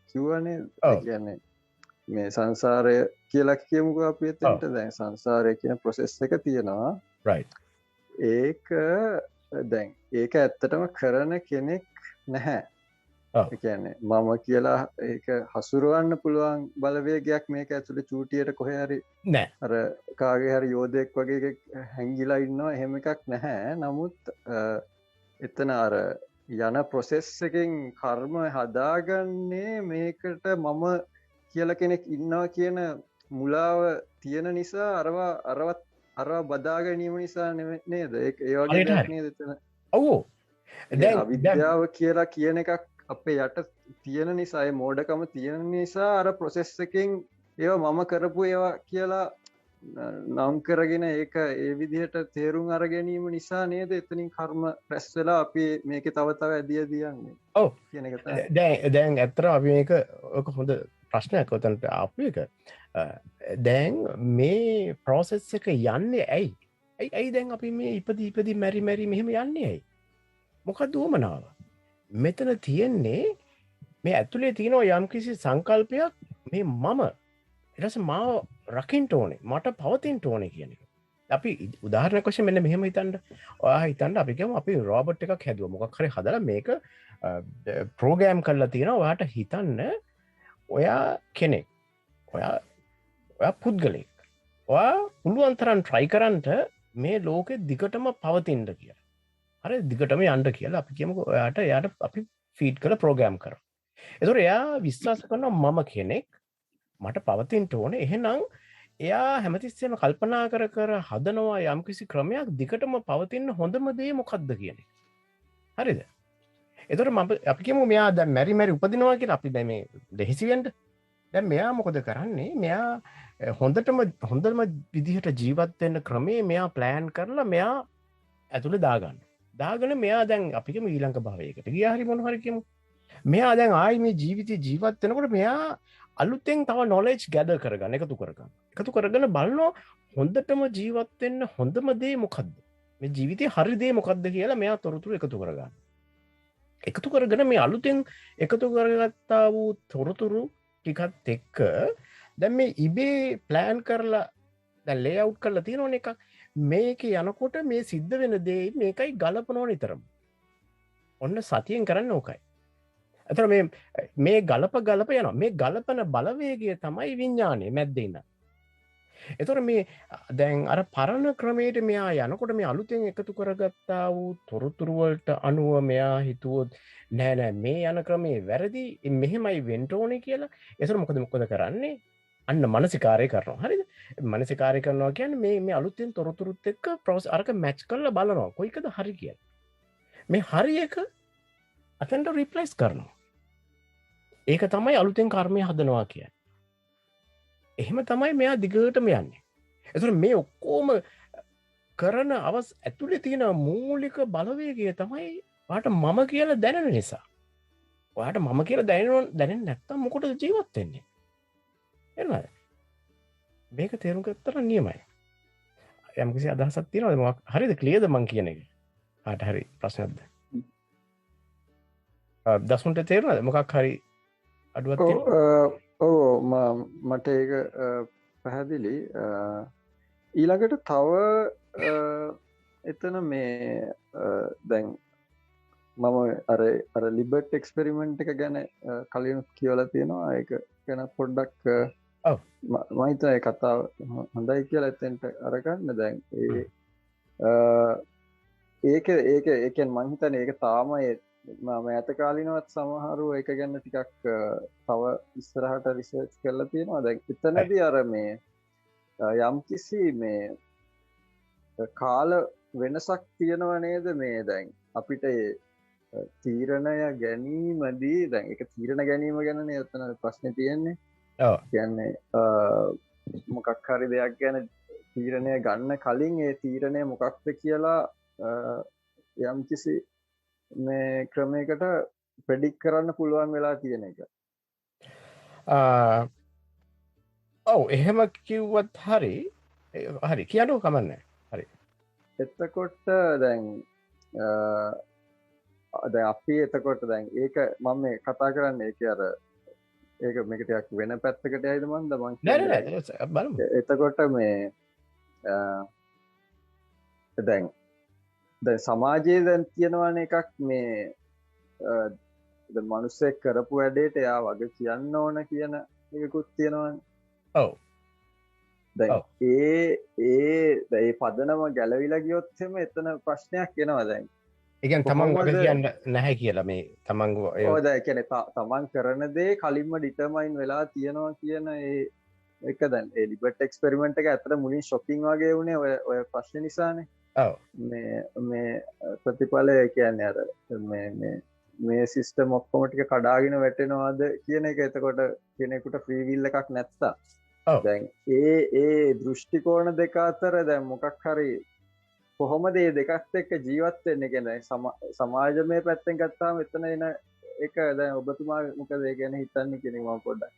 කිව්වනේ. කියන්නේ මේ සංසාරය කියලා කියමුකෝ අපි එතනට. දැන් සංසාරය කියන ප්‍රොසෙස් එක තියෙනවා. right. ඒක දැන් ඒක ඇත්තටම කරන කෙනෙක් නැහැ. ඒ කියන්නේ මම කියලා ඒක හසුරවන්න පුළුවන් බලවේගයක් මේක ඇතුලේ චූටියට කොහේ හරි නෑ. අර කාගේ හරි යෝධයෙක් වගේ එකෙක් හැංගිලා ඉන්නවා එහෙම එකක් නැහැ. නමුත් එතන අර යන ප්‍රොසෙස් එකෙන් කර්ම හදාගන්නේ මේකට මම කියලා කෙනෙක් ඉන්නවා කියන මුලාව තියෙන නිසා අරවා බදා ගැනීම නිසා නේද? ඒක ඒ වගේ දෙයක් නේද එතන? ඔව්. දැන් අවිද්‍යාව කියලා කියන එකක් අපේ යට තියෙන නිසා, ඒ මෝඩකම තියෙන නිසා අර ප්‍රොසෙස් එකෙන් ඒවා මම කරපු ඒවා කියලා නම් කරගෙන ඒක ඒ විදිහට තේරුම් අර ගැනීම නිසා නේද එතනින් කර්ම රැස් වෙලා අපි මේකේ තව තව ඇදී යන්නේ. ඔව්. කියන එක තමයි. දැන් ඇත්තටම අපි මේක ඔක හොඳ ප්‍රශ්නයක් ඔතනට ආපු එක. දැන් මේ process එක යන්නේ ඇයි? ඇයි දැන් අපි මේ ඉපදී මැරි මෙහෙම යන්නේ ඇයි? මොකක්ද උවමනාව? මෙතන තියෙන්නේ මේ ඇතුලේ තියෙනවා යම්කිසි සංකල්පයක් මේ මම ඊට පස්සේ මාව රකින්න ඕනේ, මට පවතින්න ඕනේ කියන එක. අපි උදාහරණයක් වශයෙන් මෙන්න මෙහෙම හිතන්න. ඔයා හිතන්න අපි කියමු අපි රෝබෝට් එකක් හැදුවා. මොකක් හරි හදලා මේක ප්‍රෝග්‍රෑම් කරලා තියෙනවා. ඔයාට හිතන්න ඔයා කෙනෙක්. ඔයා පුද්ගලෙක්. ඔයා පුළුවන් තරම් try කරන්ට මේ ලෝකෙ දිගටම පවතින්න කියලා. හරි දිගටම යන්න කියලා අපි කියමුකෝ එයාට අපි ෆීඩ් කරලා ප්‍රෝග්‍රෑම් කරා. ඒතකොට එයා විශ්වාස කරනවා මම කෙනෙක් මට පවතින්න ඕනේ. එහෙනම් එයා හැමතිස්සෙම කල්පනා කර හදනවා යම්කිසි ක්‍රමයක් දිගටම පවතින්න හොඳම දේ මොකක්ද කියන එක. හරිද? ඒතකොට අපි කියමු මෙයා දැන් මැරි උපදිනවා කියලා අපි දැන් මේ දෙහිසි වෙන්න. දැන් මෙයා මොකද කරන්නේ? මෙයා හොඳම විදිහට ජීවත් වෙන්න ක්‍රමේ මෙයා ප්ලෑන් කරලා මෙයා ඇතුලේ දාගෙන මෙයා දැන් අපි කියමු ඊළඟ භවයකට ගියා හරි මොන හරි කියමු. මෙයා දැන් ආයි මේ ජීවිතේ ජීවත් වෙනකොට මෙයා අලුතෙන් තව knowledge gather කරගන්න එකතු කරගෙන බලනවා හොඳටම ජීවත් වෙන්න හොඳම දේ මොකද්ද? මේ ජීවිතේ හරි දේ මොකද්ද කියලා මෙයා තොරතුරු එකතු කරගන්න. එකතු කරගෙන මේ අලුතෙන් එකතු කරගත්තා වූ තොරතුරු ටිකත් එක්ක දැන් මේ ඉබේ ප්ලෑන් කරලා දැන් ලේඅවුට් කරලා තියෙනවනේ එකක්. මේක යනකොට මේ සිද්ධ වෙන දේ මේකයි ගලපනව නිතරම. ඔන්න සතියෙන් කරන්න ඕකයි. අතර මේ ගලප යනවා. මේ ගලපන බලවේගය තමයි විඥානය මැද්දේ ඉන්න. ඒතර මේ දැන් අර පරණ ක්‍රමයට මෙයා යනකොට මේ අලුතෙන් එකතු කරගත්තා වූ තොරතුරු වලට අනුව මෙයා හිතුවොත් නෑ මේ යන ක්‍රමේ වැරදි මෙහෙමයි වෙන්න ඕනේ කියලා. ඒතර මොකද කරන්නේ? අන්න මානසිකාරය කරනවා. හරිද? මානසිකාරය කරනවා කියන්නේ මේ අලුතෙන් තොරතුරුත් එක්ක අරක මැච් කරලා බලනවා කොයිකද හරි කියලා. මේ හරි එක අතෙන්ට රිප්ලේස් කරනවා. ඒක තමයි අලුතෙන් කර්මය හදනවා කියන්නේ. එහෙම තමයි මෙයා දිගටම යන්නේ. ඒතර මේ ඔක්කොම කරන ඇතුලේ තියෙන මූලික බලවේගය තමයි ඔයාට මම කියලා දැනෙන නිසා. ඔයාට මම කියලා දැනෙන්නේ නැත්තම් මොකටද ජීවත් වෙන්නේ? එනවාද? මේක තේරුම් ගත්තා නියමයි. යම්කිසි අදහසක් තියෙනවද? මොකක් හරිද? ක්ලියර්ද මං කියන එක? කාට හරි ප්‍රශ්නක්ද? දසුන්ට තේරුණාද? මොකක් හරි අඩුවක් තියෙනවද? ඔව් මට ඒක පැහැදිලි. ඊළඟට තව එතන මේ දැන් අර ලිබර්ට් එක්ස්පෙරිමෙන්ට් එක ගැන කලින් කියවලා තියෙනවා ඒක ගැන පොඩ්ඩක් ඔව්. මම හිතයි කතාව හොඳයි කියලා එතෙන්ට අරගන්න දැන් ඒකෙන් මං හිතන්නේ ඒක තාම මම ඈත කාලිනවත් සමහරු ඒක ගැන ටිකක් තව ඉස්සරහට රිසර්ච් කරලා තියෙනවා දැන් එතනදී අර මේ යම්කිසි මේ කාල වෙනසක් තියෙනව නේද මේ දැන් අපිට තීරණය ගැනීමදී දැන් ඒක තීරණ ගැනීම ගැනනේ එතන ප්‍රශ්නේ තියෙන්නේ. ඔව්. කියන්නේ මොකක් හරි දෙයක් ගැන තීරණය ගන්න කලින් ඒ තීරණය මොකක්ද කියලා යම්කිසි මේ ක්‍රමයකට ප්‍රෙඩික්ට් කරන්න පුළුවන් වෙලා තියෙන එක. ඔව් එහෙම කිව්වත් හරි කියන්නකෝ කමන්නේ. හරි. එතකොට දැන් අපි එතකොට දැන් ඒක මම මේ කතා කරන්නේ ඒක අර ඒක මේක ටිකක් වෙන පැත්තකට යයිද මන්ද මං නෑ බලමු. එතකොට මේ දැන් සමාජයේ දැන් තියෙනවනේ එකක් මේ මනුස්සයෙක් කරපු වැඩේට එයා වගේ කියන්න ඕන කියන එකකුත් තියෙනවනේ. ඔව්. දැන් ඒ පදනම ගැලවිලා ගියොත් එහෙම එතන ප්‍රශ්නයක් එනවා දැන්. ඒ කියන්නේ තමන් වගේ කියන්න නැහැ කියලා මේ තමන් ඔව් දැන් කියන්නේ තමන් කරන දේ කලින්ම ඩිටර්මයින් වෙලා තියෙනවා කියන ඒක දැන් ඒ ලිබර්ට් එක්ස්පෙරිමන්ට් එක ඇත්තට මුලින් ෂොකින් වගේ වුණේ ඔය ප්‍රශ්නේ නිසානේ. ඔව්. මේ ප්‍රතිඵලය කියන්නේ අර මේ සිස්ටම් ඔක්කොම ටික කඩාගෙන වැටෙනවාද කියන එක එතකොට කෙනෙකුට ෆ්‍රී විල් එකක් නැත්තා. දැන් ඒ දෘෂ්ටි කෝණ දෙක අතර දැන් මොකක් හරි කොහොමද මේ දෙකත් එක්ක ජීවත් වෙන්නේ කියන්නේ සමාජමය පැත්තෙන් ගත්තාම එතන එන එක දැන් ඔබතුමා මොකද ඒ ගැන හිතන්නේ කියන එක මම පොඩ්ඩක්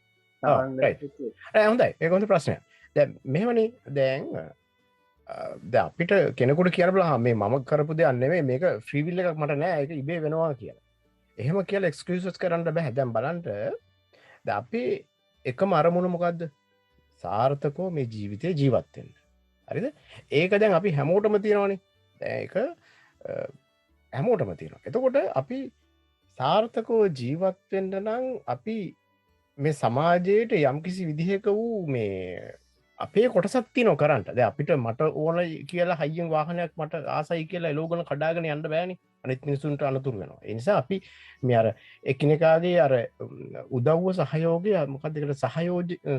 හොඳයි ඒක හොඳ ප්‍රශ්නයක්. දැන් මෙහෙමනේ දැන් අපිට කෙනෙකුට කියන්න බලහම මේ මම කරපු දෙයක් නෙමෙයි මේක ෆ්‍රී විල් එකක් මට නෑ ඒක ඉබේ වෙනවා කියලා. එහෙම කියලා එක්ස්කියුසස් කරන්න බෑ. දැන් බලන්න දැන් අපි එකම අරමුණ මොකද්ද? සාර්ථකව මේ ජීවිතේ ජීවත් වෙන්න. හරිද? ඒක දැන් අපි හැමෝටම තියෙනවනේ. දැන් ඒක හැමෝටම තියෙනවා. එතකොට අපි සාර්ථකව ජීවත් වෙන්න නම් අපි මේ සමාජයට යම්කිසි විදිහක වූ මේ අපේ කොටසක් තියෙනවා කරන්න. දැන් අපිට මට ඕනයි කියලා හයියෙන් වාහනයක් මට ආසයි කියලා එලෝගන කඩාගෙන යන්න බෑනේ. අනිත් මිනිසුන්ට අනතුරු වෙනවා. ඒ නිසා අපි මේ අර එකිනෙකාගේ අර උදව්ව සහයෝගය මොකක්ද ඒකට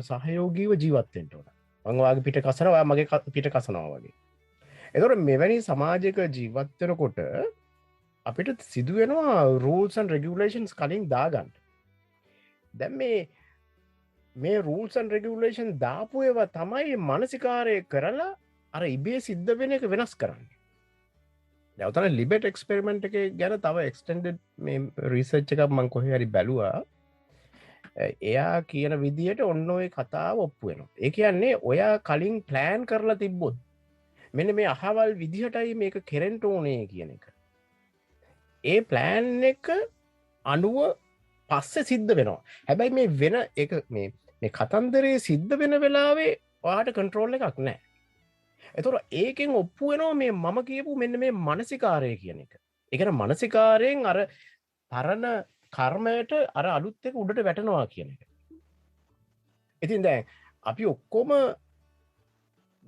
සහයෝගීව ජීවත් වෙන්න ඕන. මම ඔයාගේ පිට කසනවා ඔයා මගේ පිට කසනවා වගේ. ඒතකොට මෙවැනි සමාජයක ජීවත් වෙනකොට අපිට සිදු වෙනවා rules and regulations කලින් දාගන්න. දැන් මේ rules and regulation දාපු ඒවා තමයි මානසිකාරය කරලා අර ඉබේ සිද්ධ වෙන එක වෙනස් කරන්නේ. දැන් උතන ලිබර්ට් එක්ස්පෙරිමන්ට් එකේ ගැන තව එක්ස්ටෙන්ඩඩ් මේ රිසර්ච් එකක් මම කොහේ හරි බැලුවා. එයා කියන විදිහට ඔන්න ඔය කතාව ඔප්පු වෙනවා. ඒ කියන්නේ ඔයා කලින් ප්ලෑන් කරලා තිබ්බොත් මෙන්න මේ අහවල් විදිහටයි මේක කෙරෙන්න ඕනේ කියන එක. ඒ ප්ලෑන් එක අනුව පස්සේ සිද්ධ වෙනවා. හැබැයි මේ වෙන එක මේ කතන්දරේ සිද්ධ වෙන වෙලාවේ ඔයාට කන්ට්‍රෝල් එකක් නැහැ. එතකොට ඒකෙන් ඔප්පු වෙනවා මේ මම කියපු මෙන්න මේ මානසිකාරය කියන එක. ඒ කියන්නේ මානසිකාරයෙන් අර පරණ කර්මයට අර අලුත් එක උඩට වැටෙනවා කියන එක. ඉතින් දැන් අපි ඔක්කොම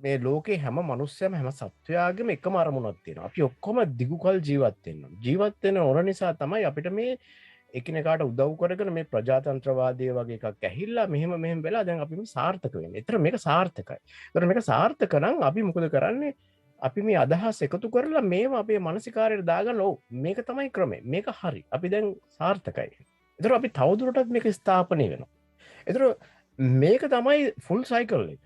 මේ ලෝකේ හැම මනුස්සයම හැම සත්වයාගේම එකම අරමුණක් තියෙනවා. අපි ඔක්කොම දිගුකල් ජීවත් වෙන්න ඕන. ජීවත් වෙන ඕන නිසා තමයි අපිට මේ එකිනෙකාට උදව් කරගෙන මේ ප්‍රජාතන්ත්‍රවාදය වගේ එකක් ඇහිල්ලා මෙහෙම වෙලා දැන් අපි මේ සාර්ථක වෙන්නේ. ඒතර මේක සාර්ථකයි. ඒතර මේක සාර්ථක නම් අපි මොකද කරන්නේ? අපි මේ අදහස් එකතු කරලා මේව අපේ මානසිකාරයට දාගන්න ඕ මේක තමයි ක්‍රමය. මේක හරි. අපි දැන් සාර්ථකයි. ඒතර අපි තවදුරටත් මේක ස්ථාපනය වෙනවා. ඒතර මේක තමයි ෆුල් සයිකල් එක.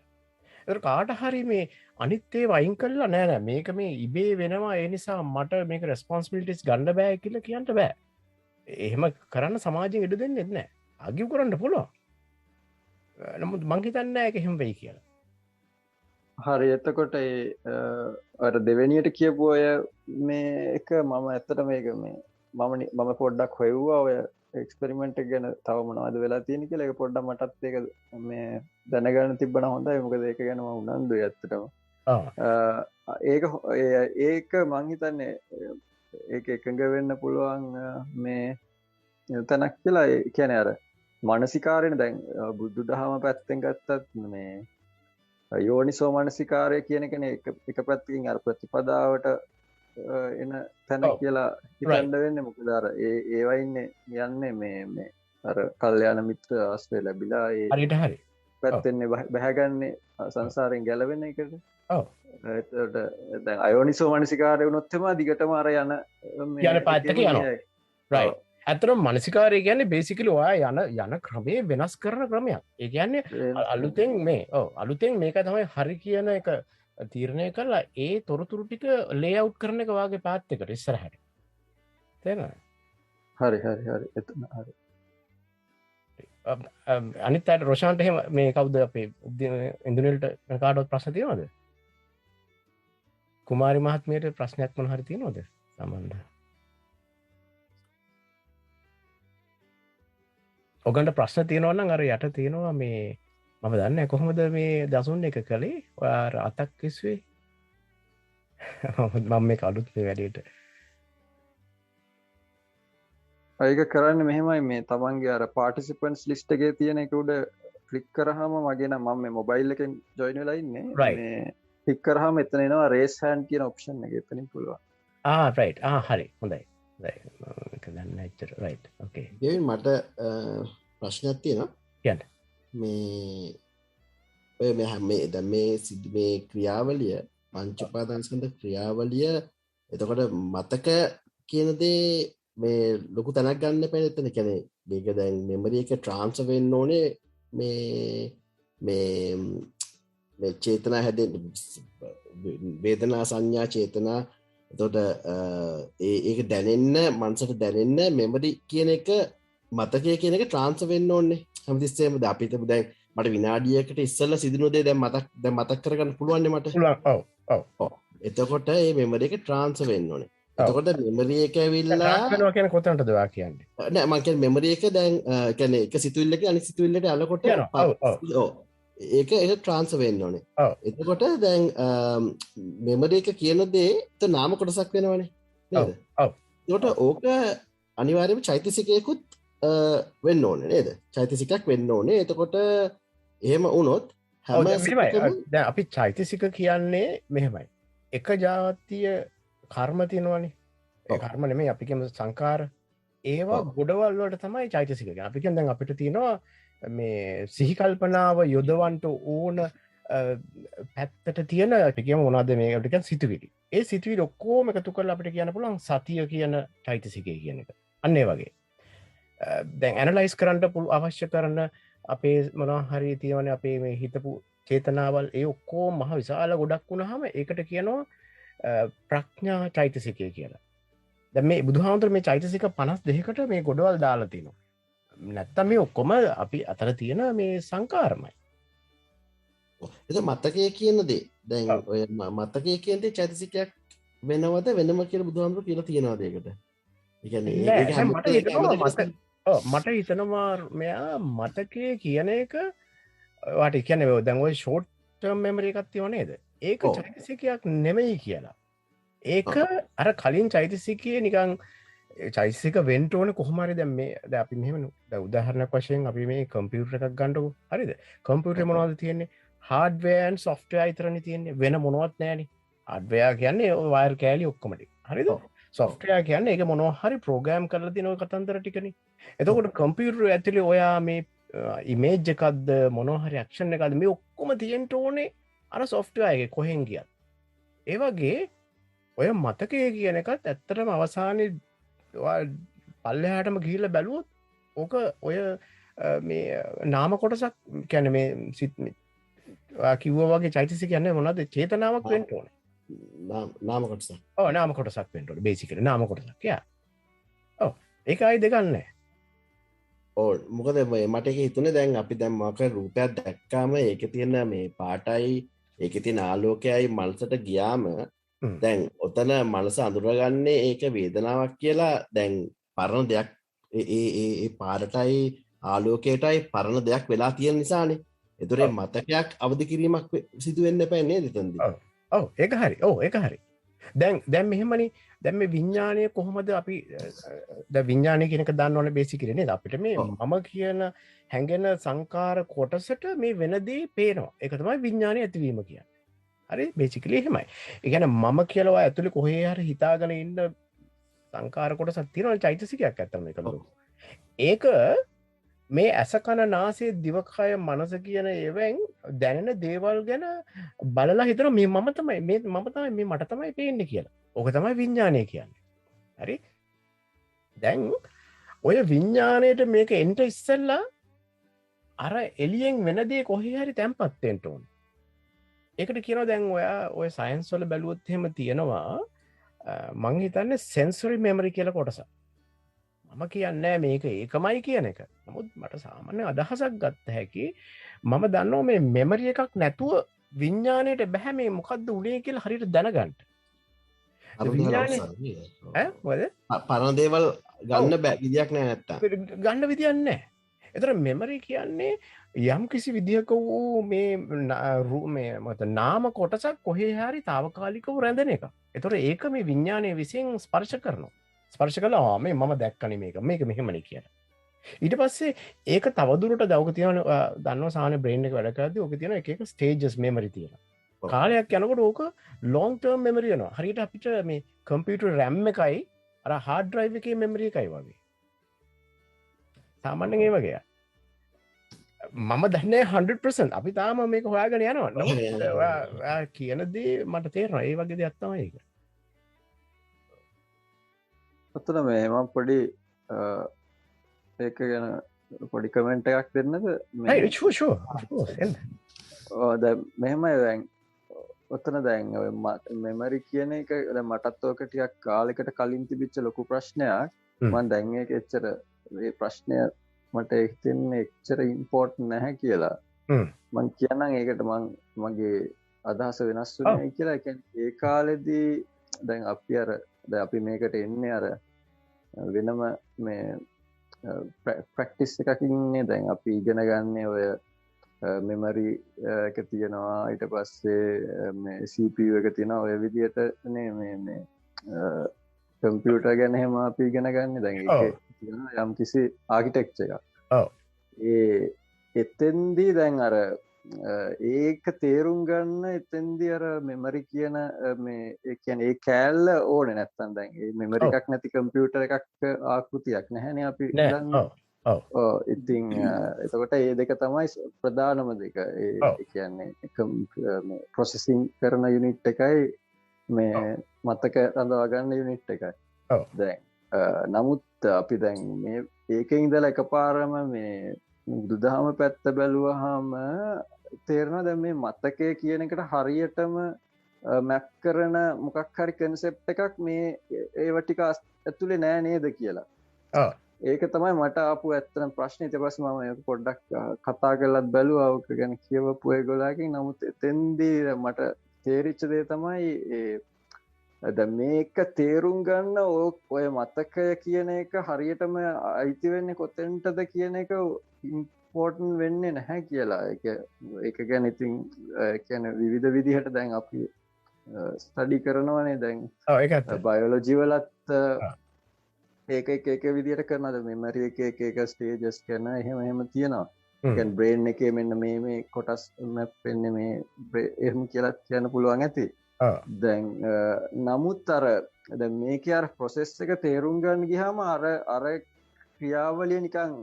ඒතර කාට හරි මේ අනිත් ඒවා අයින් කළා නෑ මේක මේ ඉබේ වෙනවා ඒ නිසා මට මේක රෙස්පොන්සිබිලිටිස් ගන්න බෑ කියලා කියන්න බෑ. එහෙම කරන්න සමාජයෙන් ඉඩ දෙන්නේ නැහැ. ආගියු කරන්න පුළුවන්. නමුත් මං හිතන්නේ නැහැ ඒක එහෙම වෙයි කියලා. හරි එතකොට අර දෙවෙනියට කියපු ඔය මේ එක මම ඇත්තට මේක මේ මම පොඩ්ඩක් හොයුවා ඔය එක්ස්පෙරිමන්ට් එක ගැන තව මොනවද වෙලා තියෙන්නේ කියලා ඒක පොඩ්ඩක් මටත් ඒක මේ දැනගන්න තිබ්බනම් හොඳයි මොකද ඒක ගැන මම උනන්දුයි ඇත්තටම. ඒක මං හිතන්නේ ඒක එකඟ වෙන්න පුළුවන් මේ තැනක් කියලා. ඒ කියන්නේ අර මානසිකාරයෙන් දැන් බුදු දහම පැත්තෙන් ගත්තත් මේ යෝනිසෝ මනසිකාරය කියන එකනේ එක පැත්තකින් අර ප්‍රතිපදාවට එන තැන කියලා හිතන්න වෙන්නේ. මොකද අර ඒවා ඉන්නේ යන්නේ මේ අර කල්යාණ මිත්‍ර ආශ්‍රය ලැබිලා ඒ හරියට හරි පැත්තෙන්නේ බැහැගන්නේ සංසාරයෙන් ගැලවෙන එකට. ඔව් එතකොට දැන් අයෝනිසෝ මනසිකාරය වුණොත් එම දිගටම අර යන පැත්තක යනවා. right. ඇත්තටම මනසිකාරය කියන්නේ basically ඔයා යන ක්‍රමයේ වෙනස් කරන ක්‍රමයක්. ඒ කියන්නේ අලුතෙන් මේක තමයි හරි කියන එක තීරණය කරලා ඒ තොරතුරු ටික ලේඅවුට් කරන එක වාගේ පාත් එකට ඉස්සරහට. තේරෙනවද? හරි එතන හරි. අනිත් අයට රොෂාන්ට එහෙම මේ කවුද අපේ ඉන්දුනිල්ට කාටවත් ප්‍රශ්න තියෙනවද? කුමාරි මහත්මියට ප්‍රශ්නයක් මොන හරි තියෙනවද? සමන්ද. ඔගන්ට ප්‍රශ්න තියෙනවා නම් අර යට තියෙනවා මේ මම දන්නේ කොහොමද මේ දසුන් එක කළේ? ඔයා අතක් කිස්වේ. මම මේක අලුත් මේ වැඩේට ඒක කරන්න මෙහෙමයි මේ තමන්ගේ අර පාටිසිපන්ට්ස් ලිස්ට් එකේ තියෙන එක උඩ ක්ලික් කරාම මගේ නම් මම මේ මොබයිල් එකෙන් ජොයින් වෙලා ඉන්නේ. මේ ක්ලික් කරාම එතන එනවා රේස් හෑන්ඩ් කියන ඔප්ෂන් එක. එතනින් පුළුවන්. right. හරි. හොඳයි. ඒක දන්න ඇත්තට right. okay. ගෙවින් මට ප්‍රශ්නයක් තියෙනවා. කියන්න. මේ ඔය මේ හැම දැන් මේ ක්‍රියාවලිය පංච උපාදානස්කන්ධ ක්‍රියාවලිය එතකොට මතක කියන දේ මේ ලොකු තැනක් ගන්න එපා නේද? එතන කියන්නේ මේක දැන් මෙමරි එක ට්‍රාන්ස්ෆර් වෙන්න ඕනේ මේ චේතනා හැදෙන්න වේදනා සංඥා චේතනා එතකොට ඒක දැනෙන්න මනසට දැනෙන්න මෙමරි කියන එක මතකය කියන එක ට්‍රාන්ස්ෆර් වෙන්න ඕනේ හැමතිස්සෙම. අපිට දැන් මට විනාඩියකට ඉස්සෙල්ලා සිදුණු දේ දැන් මතක් කරගන්න පුළුවන් නේ මට. පුළුවන්. ඔව්. එතකොට මේ මෙමරි එක ට්‍රාන්ස්ෆර් වෙන්න ඕනේ. එතකොට මෙමරි එක ඇවිල්ලා වෙනවා කියන කොතනටද ඔයා කියන්නේ? නෑ මම කියන්නේ මෙමරි එක දැන් කියන්නේ එක සිතුවිල්ලකින් අනිත් සිතුවිල්ලට යනකොට ඒක ට්‍රාන්ස්ෆර් වෙන්න ඕනේ. එතකොට දැන් මෙමරි එක කියන දේ නාම කොටසක් වෙනවනේ නේද? එතකොට ඕක අනිවාර්යයෙන්ම චෛතසිකයකුත් වෙන්න ඕනේ නේද? චෛතසිකයක් වෙන්න ඕනේ. එතකොට එහෙම වුණොත් දැන් අපි චෛතසික කියන්නේ මෙහෙමයි. එක ජාතිය කර්ම තියෙනවනේ. ඒ කර්ම නෙමෙයි අපි කියමු සංකාර. ඒවා ගොඩවල් වලට තමයි චෛතසික කියන්නේ. අපි කියන්නේ දැන් අපිට තියෙනවා මේ සිහි කල්පනාව යොදවන්න ඕන පැත්තට තියෙන අපි කියමු මොනවද මේකට කියන්නේ සිතුවිලි. ඒ සිතුවිලි ඔක්කොම එකතු කරලා අපිට කියන්න පුළුවන් සතිය කියන චෛතසිකය කියන එක. අන්න ඒ වගේ. දැන් ඇනලයිස් කරන්න අවශ්‍ය කරන අපේ මොනවා හරි තියෙනවනේ අපේ මේ හිතපු චේතනාවල් ඒ ඔක්කොම මහ විශාල ගොඩක් වුණාම ඒකට කියනවා ප්‍රඥා චෛතසිකය කියලා. දැන් මේ බුදුහාමුදුර මේ චෛතසික 52කට මේ ගොඩවල් දාලා තිනවා. නැත්තම් මේ ඔක්කොම අපි අතර තියෙන මේ සංකාරමයි. ඒක මතකය කියන දේ. දැන් ඔය මතකය කියන දේ චෛතසිකයක් වෙනවද වෙනම කියලා බුදුහාමුදුර කියලා තියනවාද ඒකට? ඒ කියන්නේ මට හිතනවා මෙයා මතකය කියන එක වාට කියන්නේ දැන් ඔය ෂෝට් ටර්ම් මෙමරි එකක් තියෙනව නේද? ඒක චෛතසිකයක් නෙමෙයි කියලා. ඒක අර කලින් චෛතසිකයේ නිකන් චෛතසික වෙන්න ඕනේ කොහොම හරි දැන් මේ දැන් අපි මෙහෙම දැන් උදාහරණයක් වශයෙන් අපි මේ කම්පියුටර් එකක් ගන්නකො හරිද? කම්පියුටරේ මොනවද තියෙන්නේ? හાર્ඩ්වෙයාර් ඇන්ඩ් සොෆ්ට්වෙයාර් විතරනේ තියෙන්නේ. වෙන මොනවත් නැහැනේ. හાર્ඩ්වෙයාර් කියන්නේ ඔය වයර් කෑලි ඔක්කොම ටික. හරිද? සොෆ්ට්වෙයාර් කියන්නේ ඒක මොනවා හරි ප්‍රෝග්‍රෑම් කරලා තියෙන ඔය කතන්දර ටිකනේ. එතකොට කම්පියුටර් ඇතුලේ ඔයා මේ ඉමේජ් එකක්ද මොනවා හරි ඇක්ෂන් එකක්ද මේ ඔක්කොම තියෙන්න ඕනේ අර සොෆ්ට්වෙයාර් එකේ කොහෙන් ගියත්. ඒ වගේ ඔය මතකය කියන එකත් ඇත්තටම අවසානයේ පල්ලෙහාටම ගිහිල්ලා බැලුවොත් ඕක ඔය මේ නාම කොටසක් කියන්නේ මේ කිව්වා වගේ චෛතසික කියන්නේ මොනවද චේතනාවක් වෙන්න ඕනේ. නාම කොටසක්. නාම කොටසක් වෙන්න ඕනේ බේසිකලි නාම කොටසක්. ඒක ආයි දෙකක් නැහැ. මොකද මට ඒක හිතුනේ දැන් අපි දැන් මොකක් රූපයක් දැක්කාම ඒකේ තියෙන මේ පාටයි ඒකේ තියෙන ආලෝකයයි මනසට ගියාම දැන් ඔතන මනස අඳුරගන්නේ ඒක වේදනාවක් කියලා දැන් පරණ දෙයක් ඒ පාරටයි ආලෝකයටයි පරණ දෙයක් වෙලා තියෙන නිසානේ. ඒතරේ මතකයක් අවදි කිරීමක් සිදු වෙන්න එපා නේද එතනදී? ඒක හරි. ඒක හරි. දැන් මෙහෙමනි දැන් මේ විඤ්ඥානය කොහොමද අපි විඤ්ඥානය කියනක දන්න ඕන බේසි කරනේ අපිට මේ මම කියන හැඟෙන සංකාර කොටසට මේ වෙනදී පේනවා එක තමයි විඤ්ඥානය ඇතිවීම කිය හරි බේසිකලි හෙමයි ඉගැන මම කියලවා ඇතුළි කොහේ හර හිතාගන ඉන්න සංකාර කොට සත්තිනවල චෛතසිකයක් ඇත්තම කළු ඒක මේ ඇසකන නාසේ දිවකාය මනස කියන ඒවැන් දැනෙන දේවල් ගැන බලලා හිතන මේ මම තමයි මේ මම තමයි මේ මට තමයි පේන්න කියලා ඕක තමයි විඤ්ඥානය කියන්නේ හරි දැන් ඔය විඤ්ඥානයට මේක එන්ට ඉස්සල්ලා අර එලියෙන් වෙනදේ කොහේ හරි තැන්පත්තෙන්ට ඕන් ඒකට කියන දැන් ඔයා ඔය සයින්ස් වල බැලුවොත් එහෙම තියෙනවා මං හිතන්නේ සෙන්සරි මෙමරි කියලා කොටස මම කියන්නේ මේක ඒකමයි කියන එක නමුත් මට සාමාන්‍ය අදහසක් ගත්ත හැකි මම දන්නවා මේ මෙමරි එකක් නැතුව විඤ්ඥානයට බැහැ මේ මොකක්ද උනේ කියලා හරියට දැනගන්න පරණ දේවල් ගන්න විදියක් නෑ නැත්තා ගන්න විදියන්නේ එතර මෙමරි කියන්නේ යම් කිසි විදිහක වූ මේ මත නාම කොටසක් කොහේ හරි තාවකාලිකව රැඳන එක එතොර ඒක මේ විඤ්ඥානය විසින් ස්පර්ශ කරනවා ස්පර්ශ කලා මේ මම දැක්කන මේක මෙහෙමනි කියන ඊට පස්සේ ඒක තවදුරට දවක තියන දන්න සාන බ්‍රේන්් එක වැඩකද ඕක තියෙන එක ස්ටේජස් මෙමරි තියෙන කාලයක් යනකොට ඕක ලෝන් ටර්ම් මෙමරියනවා හරිට අපිට මේ කම්පියුටර් රැම් එකයි අර හාඩ ්‍රයිව එක මෙමරි එකයි වගේ සාමන්‍යෙන් ඒ වගේ මම දන්නේ 100% අපි තාම මේක හොයාගෙන යනවා කියනදී මට තේරවා ඒ වගේ දෙයක්ත්තම ඒක අතන මේම පොඩි ඒක ගැන පොඩි කමෙන්ට් එකක් දෙන්නද මෙහෙමයි දැන් ඔත්තන දැන් මෙමරි කියන එක මටත්වෝක ටියක් කාලෙකට කලින් තිබිච්ච ලොකු ප්‍රශ්නයක් මන් දැන් එක එච්චර ප්‍රශ්නය මට එක්තින් එක්චර ඉම්පෝර්ට් නැහැ කියලා මං කියන්නම් ඒකට මගේ අදහස වෙනස් වුනේ කියලා ඒ කාලෙදී දැන් අපි අර අපි මේකට එන්නේ අර වෙනම මේ ප්‍රක්ටිස් එකකින්නේ දැන් අපි ඉගෙන ගන්නේ ඔය මෙමරි එක තියෙනවා ඊට පස්සේ CPU එක තියෙනවා ඔය විදිහට නේ මේ කම්පියුටර් ගැන එහෙම අපි ඉගෙන ගන්න දැන් ඒක යම් කිසි ආකිටෙක්චර් එකක් ඒ එතෙන්දී දැන් අර ඒක තේරුම් ගන්න එතෙන්දී අර මෙමරි කියන මේ ඒ කියන්නේ ඒ කෑල්ල ඕනේ නැත්තම් දැන් ඒ මෙමරි එකක් නැති කම්පියුටර් එකක් ආකෘතියක් නැහැනේ අපි දන්නේ ඉතින් එතකොට ඒ දෙක තමයි ප්‍රධානම දෙක ඒ කියන්නේ ප්‍රොසෙසින් කරන යුනිට් එකයි මේ මතක රඳවා ගන්න යුනිට් එකයි දැන් නමුත් අපි දැන් මේ ඒකෙන් ඉඳලා එකපාරම මේ බුදුදහම පැත්ත බැලුවහම තේරෙනවා දැන් මේ මතකය කියන එකට හරියටම මැප් කරන මොකක් හරි කන්සෙප්ට් එකක් මේ ඒව ටික ඇතුලේ නෑ නේද කියලා ඒක තමයි මට ආපු ඇත්තම ප්‍රශ්නේ ඊට පස්සේ මම ඒක පොඩ්ඩක් කතා කරලත් බැලුවා ඒක ගැන කියවපු ඒගොල්ලන්ගෙන් නමුත් එතෙන්දී මට තේරිච්ච දේ තමයි දැන් මේක තේරුම් ගන්න ඔය මතකය කියන එක හරියටම අයිති වෙන්නේ කොතෙන්ටද කියන එක ඉම්පෝර්ටන්ට් වෙන්නේ නැහැ කියලා ඒක ගැන ඉතින් කියන්නේ විවිධ විදිහට දැන් අපි ස්ටඩි කරනවානේ දැන් බයෝලොජි වලත් ඒක විදිහට කරනවාද මෙමරි එක ස්ටේජස් කරන එහෙම තියෙනවා කියන්නේ බ්‍රේන් එකේ මෙන්න මේ කොටස් මැප් වෙන්නේ මේ එහෙම කියලා කියන්න පුළුවන් ඇති දැන් නමුත් අර දැන් මේකේ අර ප්‍රොසෙස් එක තේරුම් ගන්න ගියාම අර ක්‍රියාවලිය නිකන්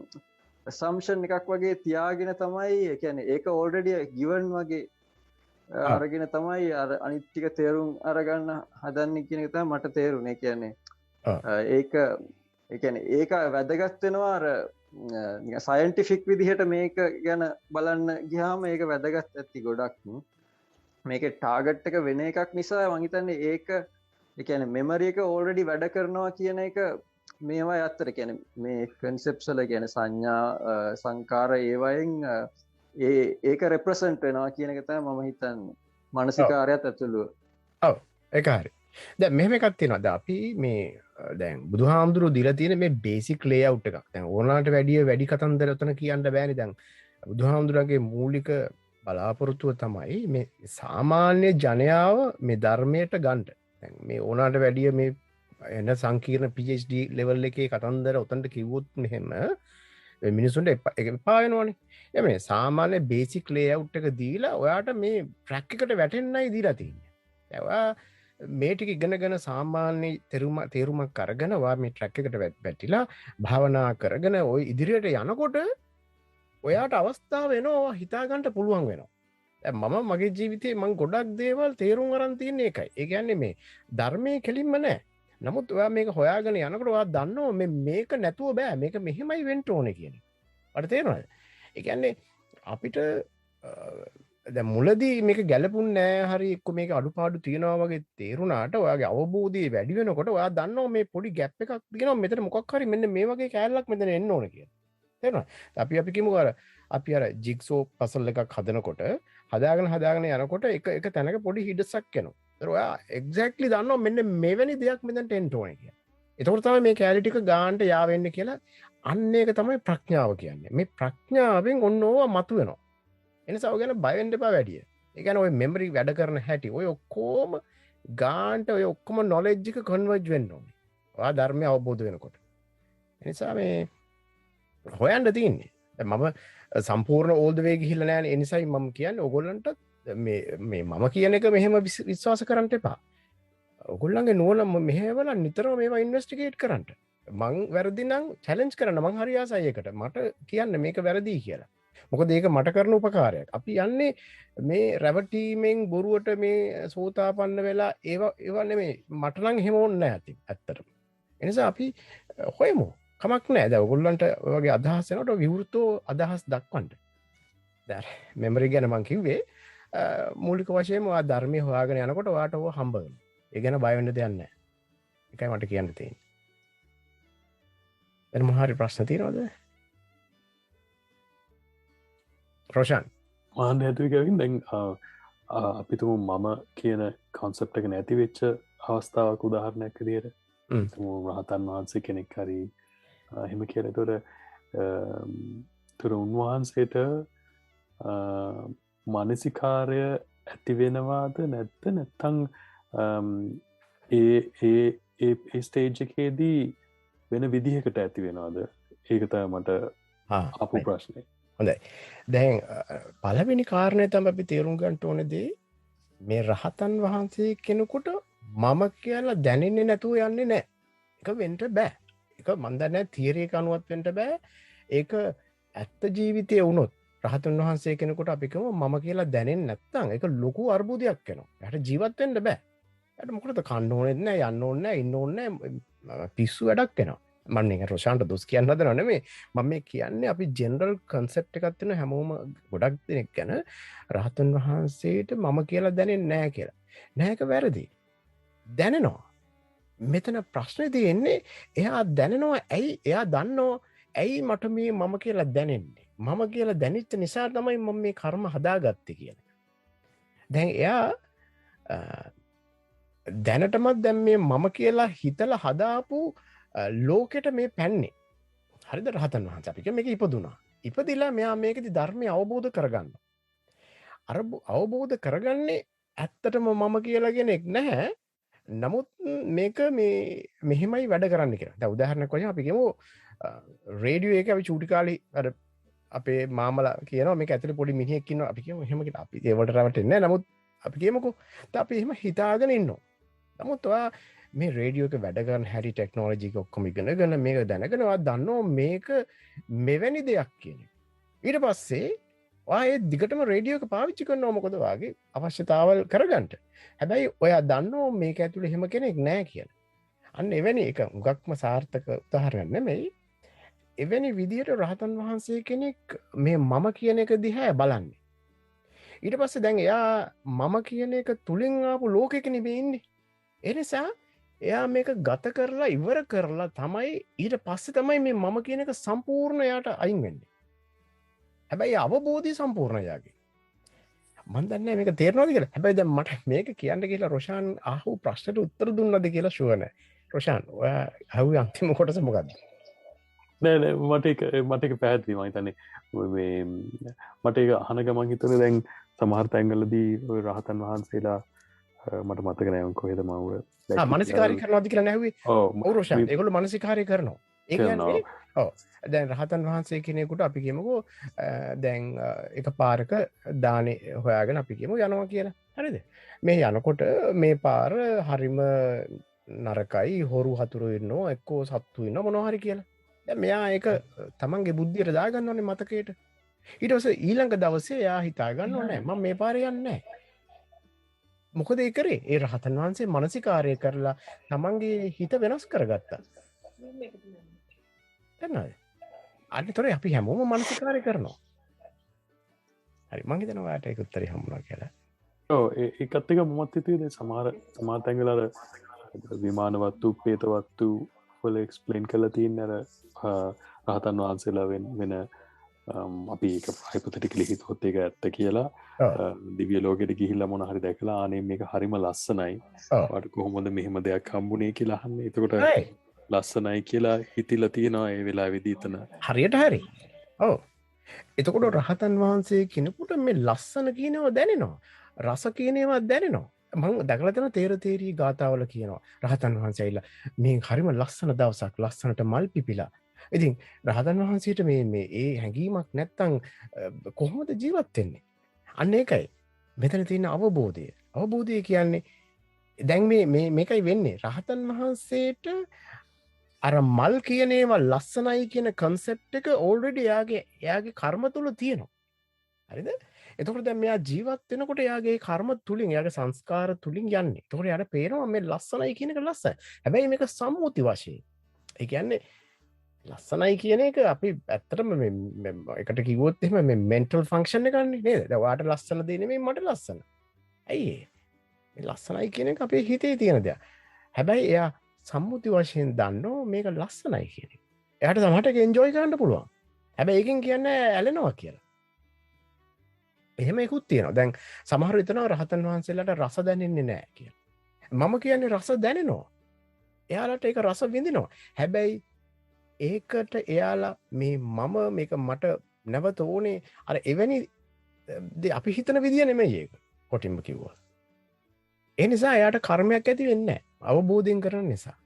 assumption එකක් වගේ තියාගෙන තමයි ඒ කියන්නේ ඒක already given වගේ අරගෙන තමයි අර අනිත් ටික තේරුම් අරගන්න හදන්නේ කියන එක තමයි මට තේරුනේ. කියන්නේ ඒක වැදගත් වෙනවා අර නිකන් සයන්ටිෆික් විදිහට මේක ගැන බලන්න ගියාම ඒක වැදගත් ඇති ගොඩක්. මේකේ ටාගට් එක වෙන එකක් නිසා මං හිතන්නේ ඒක ඒ කියන්නේ මෙමරි එක already වැඩ කරනවා කියන එක මේවා අතර කියන්නේ මේ concepts වල කියන්නේ සංඥා සංකාර ඒවයින් ඒක represent වෙනවා කියන එක තමයි මම හිතන්නේ මානසිකාරයත් ඇතුළුව. ඔව් ඒක හරි. දැන් මෙහෙම එකක් තියෙනවා. දැන් අපි මේ දැන් බුදුහාමුදුරුවෝ දීලා තියෙන මේ බේසික් ලේඅවුට් එකක්. දැන් ඕනකට වැඩි කතන්දර උතන කියන්න බෑනේ. දැන් බුදුහාමුදුරුවන්ගේ මූලික බලාපොරොත්තුව තමයි මේ සාමාන්‍ය ජනයාව මේ ධර්මයට ගන්න. මේ ඕනාට වැඩිය මේ එන සංකීර්ණ PhD ලෙවල් එකේ කතන්දර ඔතනට කිව්වොත් මෙහෙම මිනිසුන්ට එපා වෙනවනේ. එමේ සාමාන්‍ය බේසික් ලේඅවුට් එක දීලා ඔයාට මේ ට්‍රැක් එකට වැටෙන්නයි දීලා තියෙන්නේ. ඔයා මේ ටික ඉගෙනගෙන සාමාන්‍ය තේරුමක් අරගෙන ඔයා මේ ට්‍රැක් එකට වැටිලා භාවනා කරගෙන ওই ඉදිරියට යනකොට ඔයාට අවස්ථාව වෙනවා හිතා ගන්න පුළුවන් වෙනවා. මම මගේ ජීවිතේ මං ගොඩක් දේවල් තේරුම් අරන් තියෙන එකයි. ඒ කියන්නේ මේ ධර්මයේ කෙලින්ම නැහැ. නමුත් ඔයා මේක හොයාගෙන යනකොට ඔයා දන්නවා මේක නැතුව බෑ. මේක මෙහෙමයි වෙන්න ඕනේ කියන්නේ. ඔයාලට තේරෙනවද? ඒ කියන්නේ අපිට දැන් මුලදී මේක ගැලපුන්නේ නැහැ හරි එක්ක මේක අඩුපාඩු තියෙනවා වගේ තේරුණාට ඔයාගේ අවබෝධය වැඩි වෙනකොට ඔයා දන්නවා මේ පොඩි ગેප් එකක් තියෙනවා මෙතන මොකක් හරි මෙන්න මේ වගේ කෑල්ලක් මෙතන එන්න ඕනේ කියලා. තේරුණාද? අපි කියමු අපි අර ජිග්සෝ පසල් එකක් හදනකොට හදාගෙන යනකොට එක තැනක පොඩි හිඩසක් එනවා. ඒතර ඔයා එක්සැක්ට්ලි දන්නවා මෙන්න මෙවැනි දෙයක් මෙතනට එන්න ඕනේ කියලා. එතකොට තමයි මේ කැලරි ටික ගානට යාවෙන්නේ කියලා. අන්න ඒක තමයි ප්‍රඥාව කියන්නේ. මේ ප්‍රඥාවෙන් ඔන්න ඕවා මතුවෙනවා. එනිසා ඔය ගැන බය වෙන්න එපා වැඩි. ඒ කියන්නේ ඔය මෙමරි වැඩ කරන හැටි ඔය ඔක්කොම ගානට ඔය ඔක්කොම නොලෙජ් එක කන්වර්ජ් වෙන්න ඕනේ. ඔයා ධර්මය අවබෝධ වෙනකොට. එනිසා මේ හොයන්න තියෙන්නේ. මම සම්පූර්ණ ඕල් ද වේ ගිහිල්ලා නැහැ. ඒ නිසායි මම කියන්නේ ඕගොල්ලන්ට මේ මම කියන එක මෙහෙම විශ්වාස කරන්න එපා. ඔයගොල්ලන්ගේ නුවණ මෙහෙवला නිතරම මේවා ඉන්වෙස්ටිගේට් කරන්න. මං වැරදි නම් චැලෙන්ජ් කරන්න. මං හරි ආසයි ඒකට. මට කියන්න මේක වැරදි කියලා. මොකද ඒක මට කරන උපකාරයක්. අපි යන්නේ මේ රැවටීමෙන් බොරුවට මේ සෝතාපන්න වෙලා ඒවා නෙමෙයි. මට නම් එහෙම ඕනේ නැහැ ඇත්තටම. ඒ නිසා අපි හොයමු. කමක් නැහැ. දැන් ඔයගොල්ලන්ට ඔය වගේ අදහස් එනකොට විවෘතව අදහස් දක්වන්න. දැන් මෙමරි ගැන මං කිව්වේ මූලික වශයෙන්ම ඔයා ධර්මයේ හොයාගෙන යනකොට ඔයාට ඕව හම්බ වෙනවා. ඒ ගැන බය වෙන්න දෙයක් නැහැ. ඒකයි මට කියන්න තියෙන්නේ. එතන මොහරි ප්‍රශ්න තියෙනවද? රොෂාන් මහන් හැතුව කැවින් දැන් අපිතුම මම කියන කොන්සෙප්ට එක නැති වෙච්ච අවස්ථාවක් උදාහරණයක් දියට රහතන් වහන්සේ කෙනෙක් හරි හෙම කියල තොර තුර උන්වහන්සේට මනසිකාරය ඇති වෙනවාද නැත්ත නැත්තං ඒ ස්ටේජ් එකේදී වෙන විදිහකට ඇති වෙනවාද ඒකත මට අපපු ප්‍රශ්නය. හොඳයි. දැන් පළවෙනි කාරණය තමයි අපි තේරුම් ගන්න ඕනේදී මේ රහතන් වහන්සේ කෙනෙකුට මම කියලා දැනෙන්නේ නැතුව යන්නේ නැහැ. ඒක වෙන්න බෑ. ඒක මන් දන්නේ තියරි එක අනුවත් වෙන්න බෑ. ඒක ඇත්ත ජීවිතයේ වුණොත් රහතන් වහන්සේ කෙනෙකුට අපි කියමු මම කියලා දැනෙන්නේ නැත්නම් ඒක ලොකු අර්බුදයක් වෙනවා. එයාට ජීවත් වෙන්න බෑ. එයාට මොකටද කන්න ඕනෙත් නැහැ, යන්න ඕනේ නැහැ, ඉන්න ඕනේ නැහැ. පිස්සු වැඩක් වෙනවා. මම මේක රොෂාන්ට දොස් කියන්න හදනව නෙමෙයි. මම මේ කියන්නේ අපි ජෙනරල් කන්සෙප්ට් එකක් තියෙන හැමෝම ගොඩක් දෙනෙක් ගැන රහතන් වහන්සේට මම කියලා දැනෙන්නේ නැහැ කියලා. නෑ ඒක වැරදි. දැනෙනවා. මෙතන ප්‍රශ්නේ තියෙන්නේ එයා දැනෙනවා ඇයි? එයා දන්නවා ඇයි මට මේ මම කියලා දැනෙන්නේ? මම කියලා දැනෙච්ච නිසා තමයි මම මේ කර්ම හදාගත්තේ කියලා. දැන් එයා දැනටමත් දැන් මේ මම කියලා හිතලා හදාපු ලෝකෙට මේ පැන්නේ. හරිද රහතන් වහන්සේ අපි මේක ඉපදුනා. ඉපදිලා මෙයා මේකෙදි ධර්මය අවබෝධ කරගන්න. අර අවබෝධ කරගන්නේ ඇත්තටම මම කියලා කෙනෙක් නැහැ. නමුත් මේක මේ මෙහෙමයි වැඩ කරන්න කියලා. දැන් උදාහරණයක් වශයෙන් අපි කියමු රේඩියෝ එකේ අපි චූටි කාලේ අර අපේ මාමලා කියනවා මේක ඇතුලේ පොඩි මිනිහෙක් ඉන්නවා. අපි කියමු එහෙම කියලා. අපි ඒවට රැවටෙන්නේ නැහැ. නමුත් අපි කියමුකෝ අපි එහෙම හිතාගෙන ඉන්නවා. නමුත් ඔයා මේ රේඩියෝ එක වැඩ කරන හැටි ටෙක්නොලොජි එක ඔක්කොම ඉගෙනගෙන මේක දැනගෙන ඔයා දන්නවා මේක මෙවැනි දෙයක් කියන එක. ඊට පස්සේ ඔයා ඒ දිගටම රේඩියෝ එක පාවිච්චි කරනවා මොකද ඔයාගේ අවශ්‍යතාවල් කරගන්න. හැබැයි ඔයා දන්නවා මේක ඇතුලේ එහෙම කෙනෙක් නැහැ කියලා. අන්න එවැනි එක උගක්ම සාර්ථක උදාහරණයක් නෙමෙයි. එවැනි විදියට රහතන් වහන්සේ කෙනෙක් මේ මම කියන එක දිහා බලන්නේ. ඊට පස්සේ දැන් එයා මම කියන එක තුලින් ආපු ලෝකෙක නෙමෙයි ඉන්නේ. ඒ නිසා එයා මේක ගත කරලා ඉවර කරලා තමයි ඊට පස්සේ තමයි මේ මම කියන එක සම්පූර්ණ යාට අයින් වෙන්නේ. හැබැයි අවබෝධය සම්පූර්ණ යාගේ. මන් දන්නේ මේක තේරෙනවද කියලා. හැබැයි දැන් මට මේක කියන්න කියලා රොෂාන් අහපු ප්‍රශ්නට උත්තර දුන්නද කියලා ෂුවර් නැහැ. රොෂාන් ඔයා අහුවේ අන්තිම කොටස මොකද්ද? නෑ මට ඒක පැහැදිලි. මම හිතන්නේ මේ මට ඒක අහන ගමන් හිතුනේ දැන් සමහර තැන්වලදී ඔය රහතන් වහන්සේලා මට මතක නෑ කොහෙද මව මනසිකාරය කරනවාද කියලා නැහුවේ. ඔව් රොෂාන් ඒගොල්ලෝ මනසිකාරය කරනවා. ඒ කියන්නේ ඔව් දැන් රහතන් වහන්සේ කෙනෙකුට අපි කියමුකෝ දැන් එක පාරක දානේ හොයාගෙන අපි කියමු යනවා කියලා. හරිද? මේ යනකොට මේ පාර හරිම නරකයි හොරු හතුරු ඉන්නවා එක්කෝ සත්තු ඉන්නවා මොනවා හරි කියලා. දැන් මෙයා ඒක තමන්ගේ බුද්ධියට දාගන්නවනේ මතකයට. ඊට පස්සේ ඊළඟ දවසේ එයා හිතා ගන්නව නෑ මම මේ පාරේ යන්නේ නෑ. මොකද ඒ කරේ? ඒ රහතන් වහන්සේ මානසිකාර්ය කරලා තමන්ගේ හිත වෙනස් කරගත්තා. දන්නවද? අනිතොරේ අපි හැමෝම මානසිකාර්ය කරනවා. හරි මං හිතනවා ඔයාලට ඒක උත්තරේ හම්බුණා කියලා. ඔව් ඒකත් එක මමත් හිතුවේ සමහර තැන්වල අර විමානවත්තු පේතවත්තු වල එක්ස්ප්ලේන් කරලා තියෙන අර රහතන් වහන්සේලා වෙන අපි ඒක හයිපොතටිකලි හිතුවොත් ඒක ඇත්ත කියලා දිව්‍ය ලෝකෙට ගිහිල්ලා මොන හරි දැකලා අනේ මේක හරිම ලස්සනයි. වාට කොහොමද මෙහෙම දෙයක් හම්බුනේ කියලා අහන්නේ. එතකොට ලස්සනයි කියලා හිතිලා තියෙනවා ඒ වෙලාවේදී එතන. හරියට හරි. ඔව්. එතකොට රහතන් වහන්සේ කෙනෙකුට මේ ලස්සන කියනවා දැනෙනවා. රස කියනවා දැනෙනවා. මම දැකලා තියෙන තේරතේරී ගාතාවල කියනවා. රහතන් වහන්සේ ඇවිල්ලා මේ හරිම ලස්සන දවසක් ලස්සනට මල් පිපිලා. ඉතින් රහතන් වහන්සේට මේ ඒ හැඟීමක් නැත්තම් කොහොමද ජීවත් වෙන්නේ? අන්න ඒකයි. මෙතන තියෙන අවබෝධය. අවබෝධය කියන්නේ දැන් මේකයි වෙන්නේ. රහතන් වහන්සේට අර මල් කියන ඒවා ලස්සනයි කියන concept එක already එයාගේ කර්ම තුල තියෙනවා. හරිද? එතකොට දැන් මෙයා ජීවත් වෙනකොට එයාගේ කර්ම තුලින් එයාගේ සංස්කාර තුලින් යන්නේ. එතකොට එයාට පේනවා මේ ලස්සනයි කියන එක ලස්සනයි. හැබැයි මේක සම්මුති වශයෙන්. ඒ කියන්නේ ලස්සනයි කියන එක අපි ඇත්තටම එකට කිව්වොත් එහෙම මේ mental function එකක් නේද? දැන් ඔයාට ලස්සන දේ නෙමෙයි මට ලස්සන. ඇයි මේ ලස්සනයි කියන එක අපේ හිතේ තියෙන දෙයක්. හැබැයි එයා සම්මුති වශයෙන් දන්නෝ මේක ලස්සනයි කියන එක. එයාට සමහරට ඒක එන්ජොයි කරන්න පුළුවන්. හැබැයි ඒකෙන් කියන්නේ ඇලෙනවා කියලා. එහෙම එකකුත් තියෙනවා. දැන් සමහර විටනවා රහතන් වහන්සේලාට රස දැනෙන්නේ නැහැ කියලා. මම කියන්නේ රස දැනෙනවා. එයාලට ඒක රස විඳිනවා. හැබැයි ඒකට එයාලා මම මේක මට නැවත ඕනේ අර එවැනි අපි හිතන විදිය නෙමෙයි ඒක. කොටින්ම කිව්වා. ඒ නිසා එයාට කර්මයක් ඇති වෙන්නේ නැහැ. අවබෝධයෙන් කරන නිසා.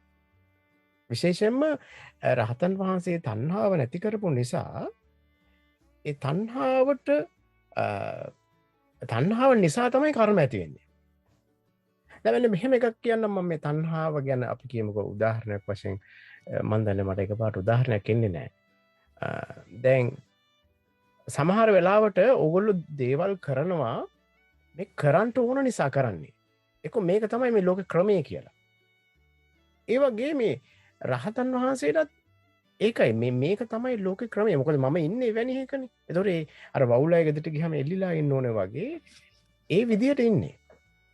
විශේෂයෙන්ම රහතන් වහන්සේ තණ්හාව නැති කරපු නිසා ඒ තණ්හාව නිසා තමයි කර්ම ඇති වෙන්නේ. දැන් මෙහෙම එකක් කියන්නම් මම මේ තණ්හාව ගැන අපි කියමුකෝ උදාහරණයක් වශයෙන් මම දන්නේ මට එකපාරට උදාහරණයක් එන්නේ නැහැ. දැන් සමහර වෙලාවට ඕගොල්ලෝ දේවල් කරනවා මේ කරන්ට ඕන නිසා කරන්නේ. ඒක මේක තමයි මේ ලෝක ක්‍රමය කියලා. ඒ වගේ මේ රහතන් වහන්සේටත් ඒකයි මේක තමයි ලෝක ක්‍රමය. මොකද මම ඉන්නේ එවැනි එකනේ. ඒතකොට අර වවුලයි ගෙදරට ගියාම එල්ලිලා ඉන්න ඕනේ වගේ ඒ විදියට ඉන්නේ.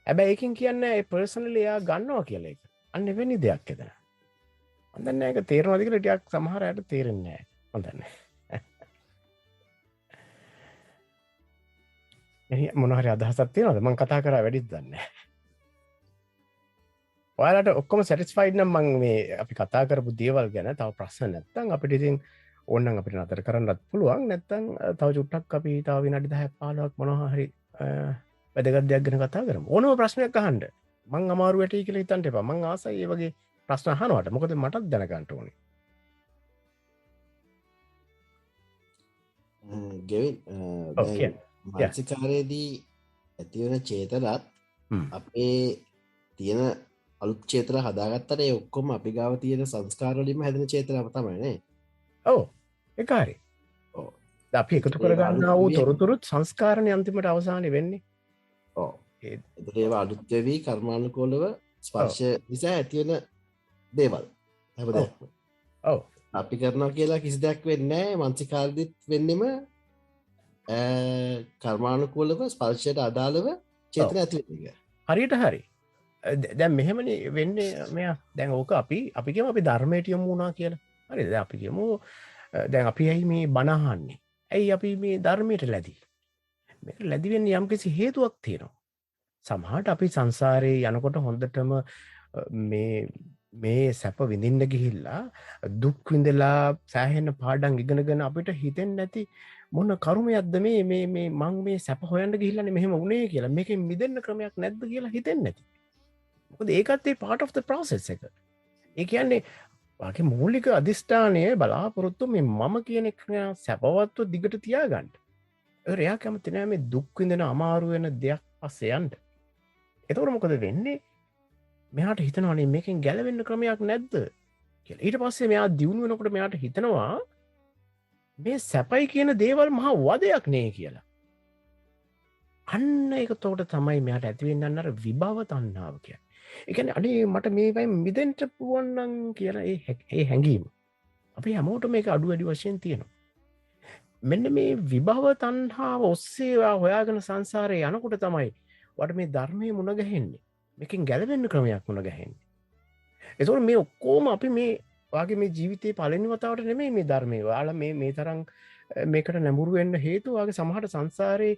හැබැයි ඒකෙන් කියන්නේ ඒ පර්සනලි එයා ගන්නවා කියලා ඒක. අන්න එවැනි දෙයක් එතන. මම දන්නේ ඒක තේරෙනවද කියලා ටිකක් සමහර අයට තේරෙන්නේ නැහැ. මම දන්නේ. එහි මොන හරි අදහසක් තියෙනවද? මම කතා කරා වැඩිද දන්නේ නැහැ. ඔයාලට ඔක්කොම සැටිස්ෆයිඩ් නම් මම මේ අපි කතා කරපු දේවල් ගැන තව ප්‍රශ්න නැත්නම් අපිට ඉතින් ඕනනම් අපිට නතර කරන්නත් පුළුවන්. නැත්නම් තව චුට්ටක් අපි තව විනාඩි 10ක් 15ක් මොනවා හරි වැදගත් දෙයක් ගැන කතා කරමු. ඕනම ප්‍රශ්නයක් අහන්න. මං අමාරු වැටි කියලා හිතන්න එපා. මං ආසයි මේ වගේ ප්‍රශ්න අහනවට. මොකද මටත් දැනගන්න ඕනේ. ගෙවින් මානසිකාරයේදී ඇතිවන චේතනත් අපේ තියෙන අලුත් චේතන හදාගත්තට ඒ ඔක්කොම අපි ගාව තියෙන සංස්කාර වලින්ම හැදෙන චේතනාව තමයි නේ. ඔව් ඒක හරි. ඔව්. අපි එකතු කරගන්නා වූ තොරතුරුත් සංස්කාරණේ අන්තිමට අවසානයේ වෙන්නේ. ඔව්. ඒවා අලුත් වෙවි කර්මානුකූලව ස්පර්ශ නිසා ඇතිවෙන දේවල්. හැමදේම. ඔව්. අපි කරනවා කියලා කිසි දෙයක් වෙන්නේ නැහැ. මානසිකාරදිත් වෙන්නෙම කර්මානුකූලව ස්පර්ශයට අදාළව චේතන ඇති වෙන එක. හරියට හරි. දැන් මෙහෙමනේ වෙන්නේ මෙයා. දැන් ඕක අපි කියමු අපි ධර්මයට යමු වුණා කියලා. හරිද? දැන් අපි කියමු දැන් අපි ඇයි මේ බණ අහන්නේ? ඇයි අපි මේ ධර්මයට ලැබි? මේක ලැබි වෙන්නේ යම්කිසි හේතුවක් තියෙනවා. සමහරට අපි සංසාරේ යනකොට හොඳටම මේ සැප විඳින්න ගිහිල්ලා දුක් විඳලා සෑහෙන පාඩම් ඉගෙනගෙන අපිට හිතෙන්නේ නැති මොන කර්මයක්ද මේ මං මේ සැප හොයන්න ගිහිල්ලානේ මෙහෙම වුණේ කියලා. මේකෙන් මිදෙන්න ක්‍රමයක් නැද්ද කියලා හිතෙන්නේ නැති. මොකද ඒකත් ඒ part of the process එක. ඒ කියන්නේ වාගේ මූලික අධිෂ්ඨානය බලාපොරොත්තු මේ මම කියන එක සැපවත්ව දිගට තියාගන්න. එයා කැමති නෑ මේ දුක් විඳින අමාරු වෙන දෙයක් පස්සේ යන්න. එතකොට මොකද වෙන්නේ? මෙයාට හිතනවානේ මේකෙන් ගැලවෙන්න ක්‍රමයක් නැද්ද කියලා. ඊට පස්සේ මෙයා දියුණු වෙනකොට මෙයාට හිතනවා මේ සැපයි කියන දේවල් මහා වදයක් නේ කියලා. අන්න ඒක තෝට තමයි මෙයාට ඇතිවෙන්න අර විභව තණ්හාව කියන්නේ. ඒ කියන්නේ අනේ මට මේකෙන් මිදෙන්න පුළුවන් නම් කියලා ඒ හැඟීම. අපි හැමෝටම මේක අඩු වැඩි වශයෙන් තියෙනවා. මෙන්න මේ විභව තණ්හාව ඔස්සේ හොයාගෙන සංසාරේ යනකොට තමයි වට මේ ධර්මයේ මුණ ගැහෙන්නේ. මේකෙන් ගැලවෙන්න ක්‍රමයක් මුණ ගැහෙන්නේ. ඒතකොට මේ ඔක්කොම අපි මේ වාගේ මේ ජීවිතේ පළවෙනි වතාවට නෙමෙයි මේ ධර්මයේ. ඔයාලා මේ තරම් මේකට නැඹුරු වෙන්න හේතුව වාගේ සමහර සංසාරේ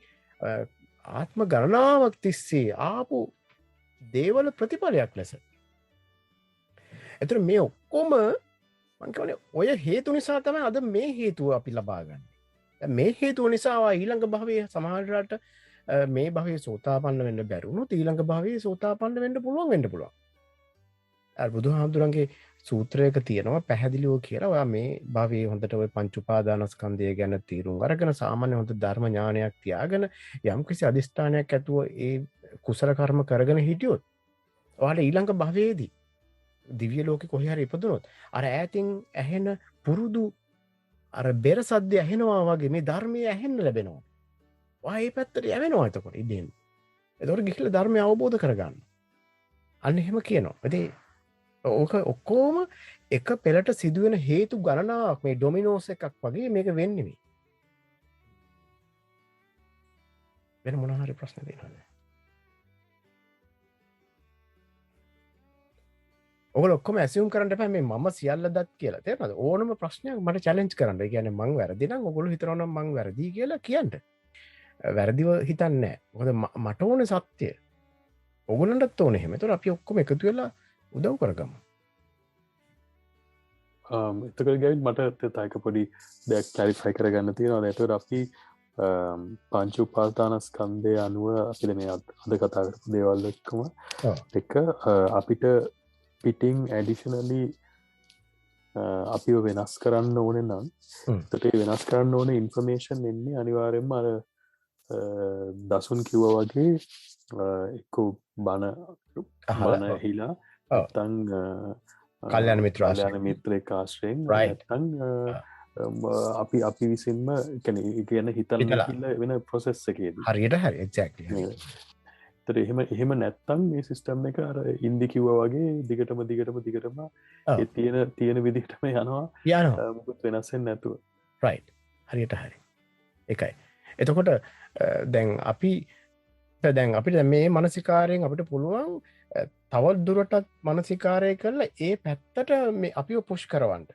ආත්ම ගණනාවක් තිස්සේ ආපු දේවල ප්‍රතිඵලයක් ලෙස. එතකොට මේ ඔක්කොම මං කියන්නේ ඔය හේතු නිසා තමයි අද මේ හේතුව අපි ලබා ගන්න. මේ හේතුව නිසා ඊළඟ භවයේ සමහරට මේ භවයේ සෝතාපන්න වෙන්න බැරි වුණොත් ඊළඟ භවයේ සෝතාපන්න වෙන්න පුළුවන්. අර බුදුහාමුදුරන්ගේ සූත්‍රයක තියෙනවා පැහැදිලිව කියලා ඔයා මේ භවයේ හොඳට ওই පංච උපාදානස්කන්ධය ගැන තීරුම් අරගෙන සාමාන්‍ය හොඳ ධර්ම ඥානයක් තියාගෙන යම්කිසි අදිෂ්ඨානයක් ඇතුව ඒ කුසල කර්ම කරගෙන හිටියොත් ඔයාලා ඊළඟ භවයේදී දිව්‍ය ලෝකේ කොහේ හරි ඉපදුනොත් අර ඈතින් ඇහෙන පුරුදු අර බෙර සද්ද ඇහෙනවා වගේ මේ ධර්මයේ ඇහෙන්න ලැබෙනවා. ඔයා මේ පැත්තට යවෙනවා එතකොට ඉතින්. එතකොට ගිහිල්ලා ධර්මය අවබෝධ කරගන්න. අන්න එහෙම කියනවා. ඉතින් ඕක ඔක්කොම එක පෙළට සිදුවෙන හේතු ගණනාවක් මේ ඩොමිනෝස් එකක් වගේ මේක වෙන්නේ මේ. වෙන මොන හරි ප්‍රශ්න තියෙනවද? ඔගොල්ලෝ ඔක්කොම ඇසියුම් කරන්න එපා මේ මම සියල්ල දත් කියලා. තේරෙනවද? ඕනම ප්‍රශ්නයක් මට චැලෙන්ජ් කරන්න. ඒ කියන්නේ මං වැරදි නම් ඔගොල්ලෝ හිතනවා නම් මං වැරදි කියලා කියන්න. වැරදිව හිතන්නේ නැහැ. මොකද මට ඕනේ සත්‍ය. ඔගොල්ලන්ටත් ඕනේ එහෙම. ඒතකොට අපි ඔක්කොම එකතු වෙලා උදව් කරගමු. එතකට ගැවිත් මට තයික පොඩි දෙයක් කැරිෆයි කරගන්න තියෙනවා. එතකට අපි පංච උපාදානස්කන්ධය අනුව අපිට මේ අද කතා කරපු දේවල් එක්කම එක අපිට පිටිං ඇඩිෂනලි අපිව වෙනස් කරන්න ඕන නම් තට වෙනස් කරන්න ඕන ඉන්ෆර්මේෂන් එන්නේ අනිවාරෙන්ම අර දසුන් කිව්ව වගේ එක්කු බණ හිලා තන් කල්යන මිත්‍රය කාශ්‍රයෙන් තන් අපි විසින්ම කියන්න හිතල වෙන ප්‍රොසෙස් එකේද හරියට හරි එක්ක් එහෙම නැත්තම් මේ සිස්ටම් එක අර ඉන්දි කිව්ව වගේ දිගටම තියෙන විදිහටම යනවා මුකුත් වෙනස්සෙන් නැතුව රයි් හරියට හරි එකයි එතකොට දැන් අපිට මේ මනසිකාරයෙන් අපිට පුළුවන් තවත් දුරටත් මනසිකාරය කරලා ඒ පැත්තට මේ අපිව පුෂ් කරවන්ට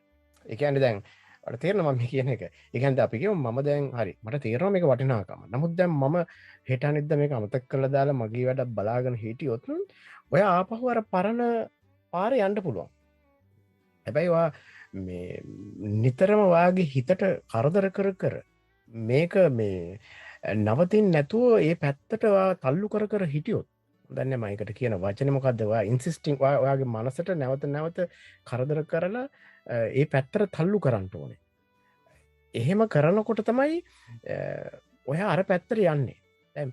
එකන්ට දැන් අට තේරනවා මේ කියන එක එකන්ට අපික මම දැන් හරි මට තේරවා මේක වටිනාකම නමුත් දැන් මම හෙට නිද්ද මේක අමතක් කළ දාලා මගේ වැඩ බලාගෙන හිටියොත් ඔය ආපහුවර පරණ පාර යන්න පුළුවන් හැබැයිවා මේ නිතරම වාගේ හිතට කරදර කර මේක මේ නවතින් නැතුව ඒ පැත්තට තල්ලු කර හිටියොත් දන්න මයිකට කියන වචනමකක්දවා ඉන්සිස්ටිං ඔයාගේ මනසට නැවත කරදර කරලා ඒ පැත්තර තල්ලු කරන්නට ඕනේ එහෙම කරනකොට තමයි ඔය අර පැත්තර යන්නේ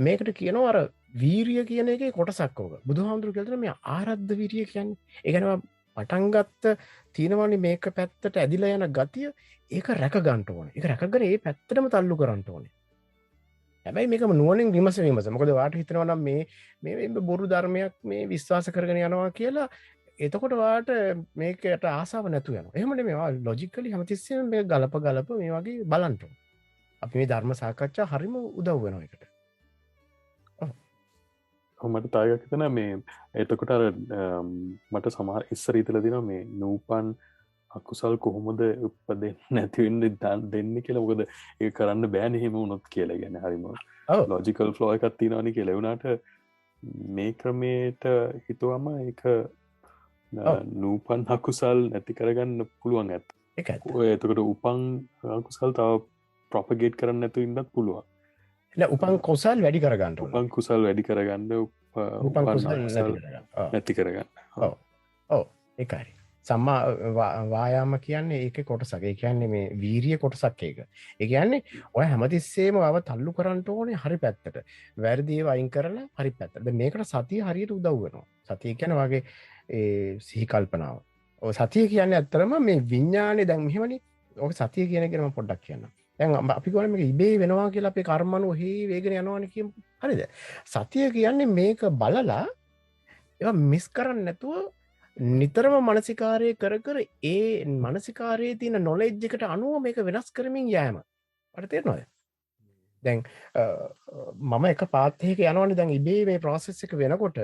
මේකට කියනවා අර වීරිය කියන එක කොටසක්කෝක බුදුහාමුදුරු කෙල්තන මේ ආරද්ධ විරිය කියන්නේ ඒගැනවා පටන්ගත්ත තියෙනවනි මේක පැත්තට ඇදිලා යන ගතිය ඒක රැක ගන්ට ඕන එක රැකගර ඒ පැත්තටම තල්ලු කරන්නට ඕනේ හැබැයි මේක නුවනින් විමසවීමස මොකද වාට හිතනවනම් මේ බොරු ධර්මයක් මේ විශ්වාස කරගෙන යනවා කියලා එතකොට වාට මේකට ආසාාව නැතු යන එහමට මේවා ලොජිකලි හමතිස්සය මේ ගලප මේ වගේ බලන්ට අපි මේ ධර්ම සාකච්ඡා හරිම උදව් වෙන එකට මට තායකතන මේ එතකොට අර මට සමහර ඉස්සර ඉතල දින මේ නූපන් අකුසල් කොහොමද උපදෙන් නැතිවෙන්න දෙන්න කියලා මොකද ඒ කරන්න බෑන හෙම උනොත් කියලා ගැන හරිම ලෝජිකල් ෆ්ලෝ එකත් තිනවානි කෙලෙවුණට මේ ක්‍රමයට හිතුවම එක නූපන් අකුසල් නැති කරගන්න පුළුවන් ඇත් එතකට උපන් අකුසල් තව ප්‍රොපගේට් කරන්න නැතු ඉන්නත් පුළුවන් උපන් කොසල් වැඩි කරගන්න ඕන. උපන් කුසල් වැඩි කරගන්න උපන් කුසල් නැති කරගන්න. නැති කරගන්න. ඔව්. ඔව් ඒකයි. සම්මා වායාම කියන්නේ ඒකේ කොටසක්. ඒ කියන්නේ මේ වීරිය කොටසක් ඒක. ඒ කියන්නේ ඔය හැමතිස්සෙම වව තල්ලු කරන්න ඕනේ හරි පැත්තට. වැරදි ඒවා අයින් කරලා හරි පැත්තට. දැන් මේකට සතිය හරියට උදව් වෙනවා. සතිය කියන්නේ වගේ ඒ සිහි කල්පනාව. ඔය සතිය කියන්නේ ඇත්තටම මේ විඥානේ දැන් මෙහෙමනේ. ඔක සතිය කියන එක මම පොඩ්ඩක් කියන්නම්. දැන් අපි කියවනේ මේක ඉබේ වෙනවා කියලා අපේ කර්මණු හේ වේගන යනවානේ කියමු. හරිද? සතිය කියන්නේ මේක බලලා ඒවා මිස් කරන්නේ නැතුව නිතරම මනසිකාරය කර කර ඒ මනසිකාරයේ තියෙන නොලෙජ් එකට අනුව මේක වෙනස් කරමින් යෑම. අර තේරෙනවද? දැන් මම එක පාත් එකක යනවනේ දැන් ඉබේ මේ process එක වෙනකොට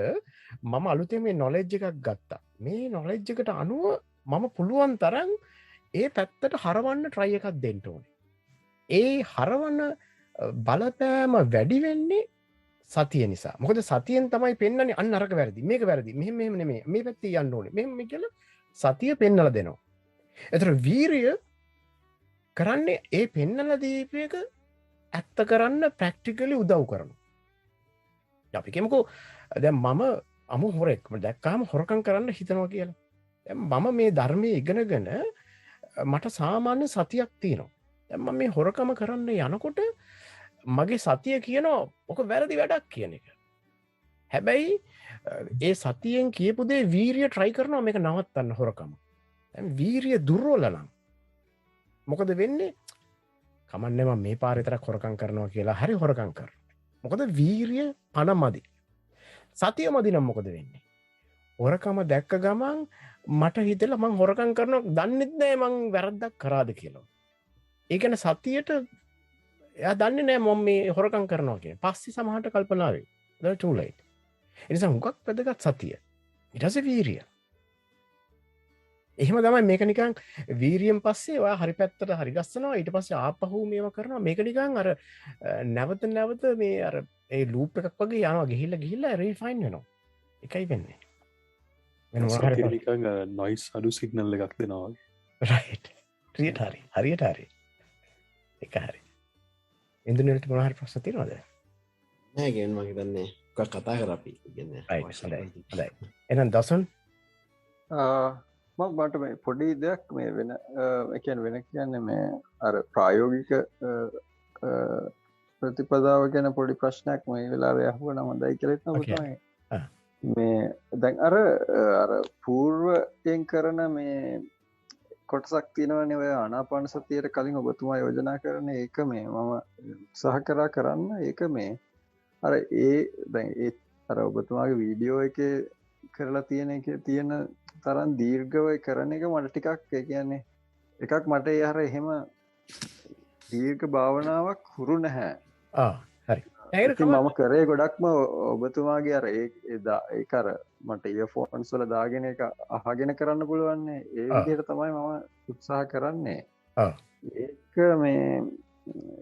මම අලුතෙන් මේ නොලෙජ් එකක් ගත්තා. මේ නොලෙජ් එකට අනුව මම පුළුවන් තරම් ඒ පැත්තට හරවන්න try එකක් දෙන්න ඕනේ. ඒ හරවන බලපෑම වැඩි වෙන්නේ සතිය නිසා. මොකද සතියෙන් තමයි පෙන්වන්නේ අන්න අරක වැරදි. මේක වැරදි. මෙහෙම නෙමෙයි. මේ පැත්තේ යන්න ඕනේ. මෙහෙම කියලා සතිය පෙන්වලා දෙනවා. ඒතර වීරිය කරන්නේ ඒ පෙන්වලා දීපේක ඇත්ත කරන්න ප්‍රැක්ටිකලි උදව් කරනවා. අපි කියමුකෝ දැන් මම අමු හොරෙක් දැක්කාම හොරකම් කරන්න හිතනවා කියලා. දැන් මම මේ ධර්මයේ ඉගෙනගෙන මට සාමාන්‍ය සතියක් තියෙනවා. දැන් මම මේ හොරකම කරන්න යනකොට මගේ සතිය කියනවා ඔක වැරදි වැඩක් කියන එක. හැබැයි ඒ සතියෙන් කියපු දේ වීරිය try කරනවා මේක නවත්තන්න හොරකම. දැන් වීරිය දුර්වල නම් මොකද වෙන්නේ? කමන්නේ මම මේ පාරේ විතරක් හොරකම් කරනවා කියලා හරි හොරකම් කරනවා. මොකද වීරිය පණමදි. සතිය මදි නම් මොකද වෙන්නේ? හොරකම දැක්ක ගමන් මට හිතෙලා මං හොරකම් කරනවා දන්නෙත් නෑ මං වැරද්දක් කරාද කියලා. ඒ කියන්නේ සතියට එයා දන්නේ නෑ මම මේ හොරකම් කරනවා කියලා. පස්සේ සමහරට කල්පනා වෙයි. that's too late. ඒ නිසා හුඟක් වැදගත් සතිය. ඊට පස්සේ වීරිය. එහෙම තමයි මේක නිකන් වීරියෙන් පස්සේ ඔයා හරි පැත්තට හරි ගස්සනවා ඊට පස්සේ ආපහු මේව කරනවා මේක නිකන් අර නැවත නැවත මේ අර ඒ ලූප් එකක් වගේ යනවා ගිහිල්ලා රීෆයින් වෙනවා. ඒකයි වෙන්නේ. වෙන මොනවා හරි නිකන් නොයිස් අඩු සිග්නල් එකක් දෙනවා වගේ. රයිට්. හරියට හරි. ඒක හරි. ඉන්දුනෙල්ට මොනවා හරි ප්‍රශ්න තියෙනවද? නෑ ගෙන් මම හිතන්නේ මොකක් කතා කරා අපි කියන්නේ. හොඳයි. එහෙනම් දසුන් මට මේ පොඩි දෙයක් මේ වෙන කියන්නේ මේ අර ප්‍රායෝගික ප්‍රතිපදාව ගැන පොඩි ප්‍රශ්නයක් මේ වෙලාවේ අහුවනම් හොඳයි කියලා හිතනවා තමයි. මේ දැන් අර පූර්වයෙන් කරන මේ කොටසක් තියෙනවනේ ඔය ආනාපාන සතියට කලින් ඔබතුමා යෝජනා කරන ඒක මේ මම උත්සාහ කරා කරන්න ඒක මේ අර දැන් ඒ අර ඔබතුමාගේ වීඩියෝ එකේ කරලා තියෙන තරම් දීර්ඝව කරන එක මට ටිකක් ඒ කියන්නේ එකක් මට ඒ අර එහෙම දීර්ඝ භාවනාවක් හුරු නැහැ. හරි. මම කරේ ගොඩක්ම ඔබතුමාගේ අර ඒක අර මට ඉයර්ෆෝන්ස් වල දාගෙන එක අහගෙන කරන්න පුළුවන් ඒ විදිහට තමයි මම උත්සාහ කරන්නේ.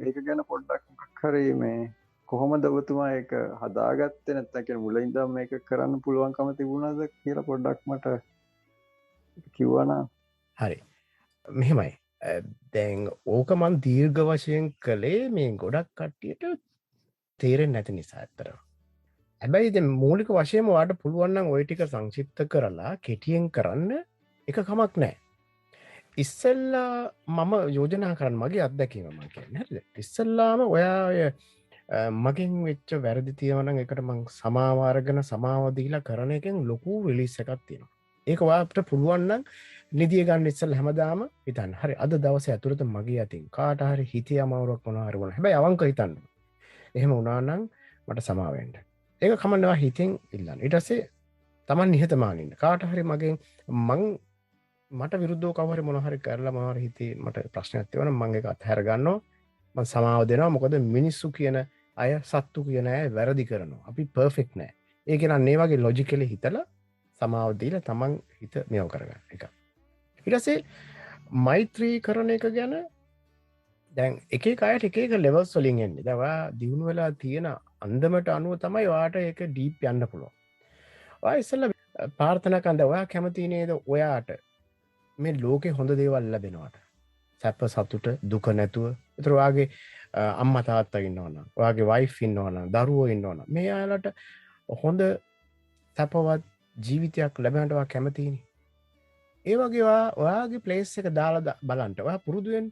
ඒක ගැන පොඩ්ඩක් මොකක් හරි මේ කොහොමද ඔබතුමා ඒක හදාගත්තේ නැත්නම් කියන්නේ මුලින් ඉඳන් මේක කරන්න පුළුවන්කම තිබුණාද කියලා පොඩ්ඩක් මට කිව්වනම්. හරි. මෙහෙමයි. දැන් ඕක මන් දීර්ඝ වශයෙන් කළේ මේ ගොඩක් කට්ටියට තේරෙන්නේ නැති නිසා ඇත්තටම. හැබැයි දැන් මූලික වශයෙන්ම ඔයාලට පුළුවන් නම් ওই ටික සංක්ෂිප්ත කරලා කෙටියෙන් කරන්න එක කමක් නැහැ. ඉස්සෙල්ලා මම යෝජනා කරන්න මගේ අත්දැකීම මම කියන්නේ හරිද? ඉස්සෙල්ලාම ඔයා මගෙන් වෙච්ච වැරදි තියෙනවා නම් ඒකට මං සමාව අරගෙන සමාව දීලා කරන එකෙන් ලොකු රිලීස් එකක් තියෙනවා. ඒක ඔයාලට පුළුවන් නම් නිදිය ගන්න ඉස්සෙල්ලා හැමදාම හිතන්න. හරි අද දවසේ ඇතුළත මගේ අතින් කාට හරි හිතේ අමාරුවක් මොනවා හරි වුණා. හැබැයි අවංක හිතන්න. එහෙම වුණා නම් මට සමාව වෙන්න. ඒක කමන්නවා හිතෙන් ඉල්ලන්න. ඊට පස්සේ Taman නිහතමානී ඉන්න. කාට හරි මට විරුද්ධව කවුරු හරි මොනවා හරි කරලා මොනවා හරි හිතේ මට ප්‍රශ්නයක් තියෙනවා නම් මම ඒක අත්හැර ගන්නවා. මම සමාව දෙනවා. මොකද මිනිස්සු කියන අය සත්තු කියන අය වැරදි කරනවා. අපි පර්ෆෙක්ට් නෑ. ඒක නන්නේ වගේ ලොජිකලි හිතලා සමාව දීලා Taman හිත මෙව කරගන්න එක. ඊට පස්සේ මෛත්‍රී කරන එක ගැන දැන් එක අයට එක ලෙවල්ස් වලින් එන්නේ. දැන් ඔයා දිනු වෙලා තියෙන අන්දමට අනුව තමයි ඔයාට ඒක ඩීප් යන්න පුළුවන්. ඔයා ඉස්සෙල්ලා ප්‍රාර්ථනා කරන්න ඔයා කැමති නේද ඔයාට මේ ලෝකේ හොඳ දේවල් ලැබෙනවට. සැප සතුට දුක නැතුව. ඒතර ඔයාගේ අම්මා තාත්තා ඉන්නවනම් ඔයාගේ වයිෆ් ඉන්නවනම් දරුවෝ ඉන්නවනම් මේ අයලට හොඳ සැපවත් ජීවිතයක් ලැබෙන්නට ඔයා කැමතිනේ. ඒ වගේ ඔයාගේ ප්ලේස් එක දාලා බලන්න. ඔයා පුරුදු වෙන්න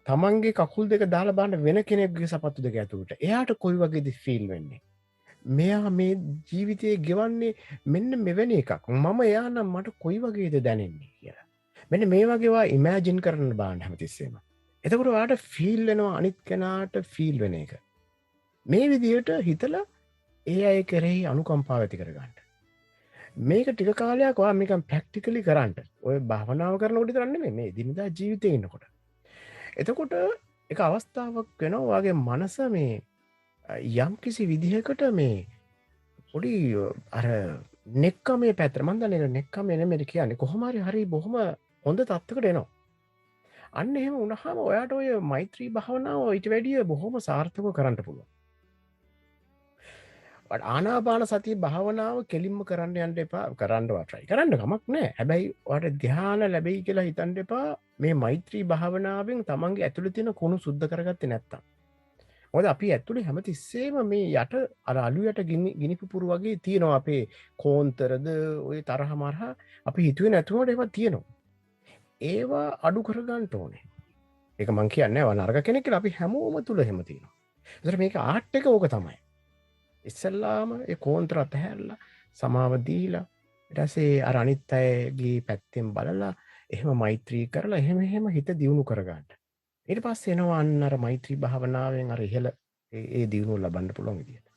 තමන්ගේ කකුල් දෙක දාලා බලන්න වෙන කෙනෙක්ගේ සපත්තු දෙක ඇතුළට. එයාට කොයි වගේද ෆීල් වෙන්නේ? මෙයා මේ ජීවිතයේ ගෙවන්නේ මෙන්න මෙවැනි එකක්. මම එයා නම් මට කොයි වගේද දැනෙන්නේ කියලා. මෙන්න මේ වගේවා ඉමෑජින් කරන්න බලන්න හැමතිස්සෙම. එතකොට ඔයාට ෆීල් වෙනවා අනිත් කෙනාට ෆීල් වෙන එක. මේ විදිහට හිතලා ඒ අය කෙරෙහි අනුකම්පාව ඇති කරගන්න. මේක ටික කාලයක් ඔයා නිකන් ප්‍රැක්ටිකලි කරන්න. ඔය භාවනාව කරනකොට විතරක් නෙමෙයි මේ දිනදා ජීවිතේ ඉන්නකොට. එතකොට එක අවස්ථාවක් වෙනවා ඔයාගේ මනස මේ යම් කිසි විදිහකට මේ පොඩි අර නෙක්කමේ පැත්තට මම දන්නේ නෙක්කමේ නෙමෙයි කියන්නේ කොහොම හරි බොහොම හොඳ තත්ත්වයකට එනවා. අන්න එහෙම වුණාම ඔයාට ඔය මෛත්‍රී භාවනාව ඊට වැඩිය බොහොම සාර්ථකව කරන්න පුළුවන්. ආනාපාන සතිය භාවනාව කෙලින්ම කරන්න යන්න එපා. කරන්නවා try කරන්න කමක් නැහැ. හැබැයි ඔයාට ධ්‍යාන ලැබෙයි කියලා හිතන්න එපා. මේ මෛත්‍රී භාවනාවෙන් තමන්ගේ ඇතුළේ තියෙන කුණු සුද්ධ කරගත්තේ නැත්තම්. මොකද අපි ඇතුළේ හැමතිස්සෙම මේ යට අර අලු යට ගිනි පුපුරු වගේ තියෙනවා. අපේ කෝන්තරද ඔය තරහ මරහ අපි හිතුවේ නැතුවට ඒවා තියෙනවා. ඒවා අඩු කරගන්න ඕනේ. ඒක මං කියන්නේ නෑ නරක කෙනෙක් කියලා. අපි හැමෝම තුල එහෙම තියෙනවා. ඒතර මේක ආර්ට් එක ඕක තමයි. ඉස්සල්ලාම ඒ කෝන්තර අතහැරලා සමාව දීලා ඊට පස්සේ අර අනිත් අයගේ පැත්තෙන් බලලා එහෙම මෛත්‍රී කරලා එහෙම හිත දියුණු කරගන්න. ඊට පස්සේ එනවා අන්න අර මෛත්‍රී භාවනාවෙන් අර ඉහළ ඒ දියුණුව ලබන්න පුළුවන් විදියට.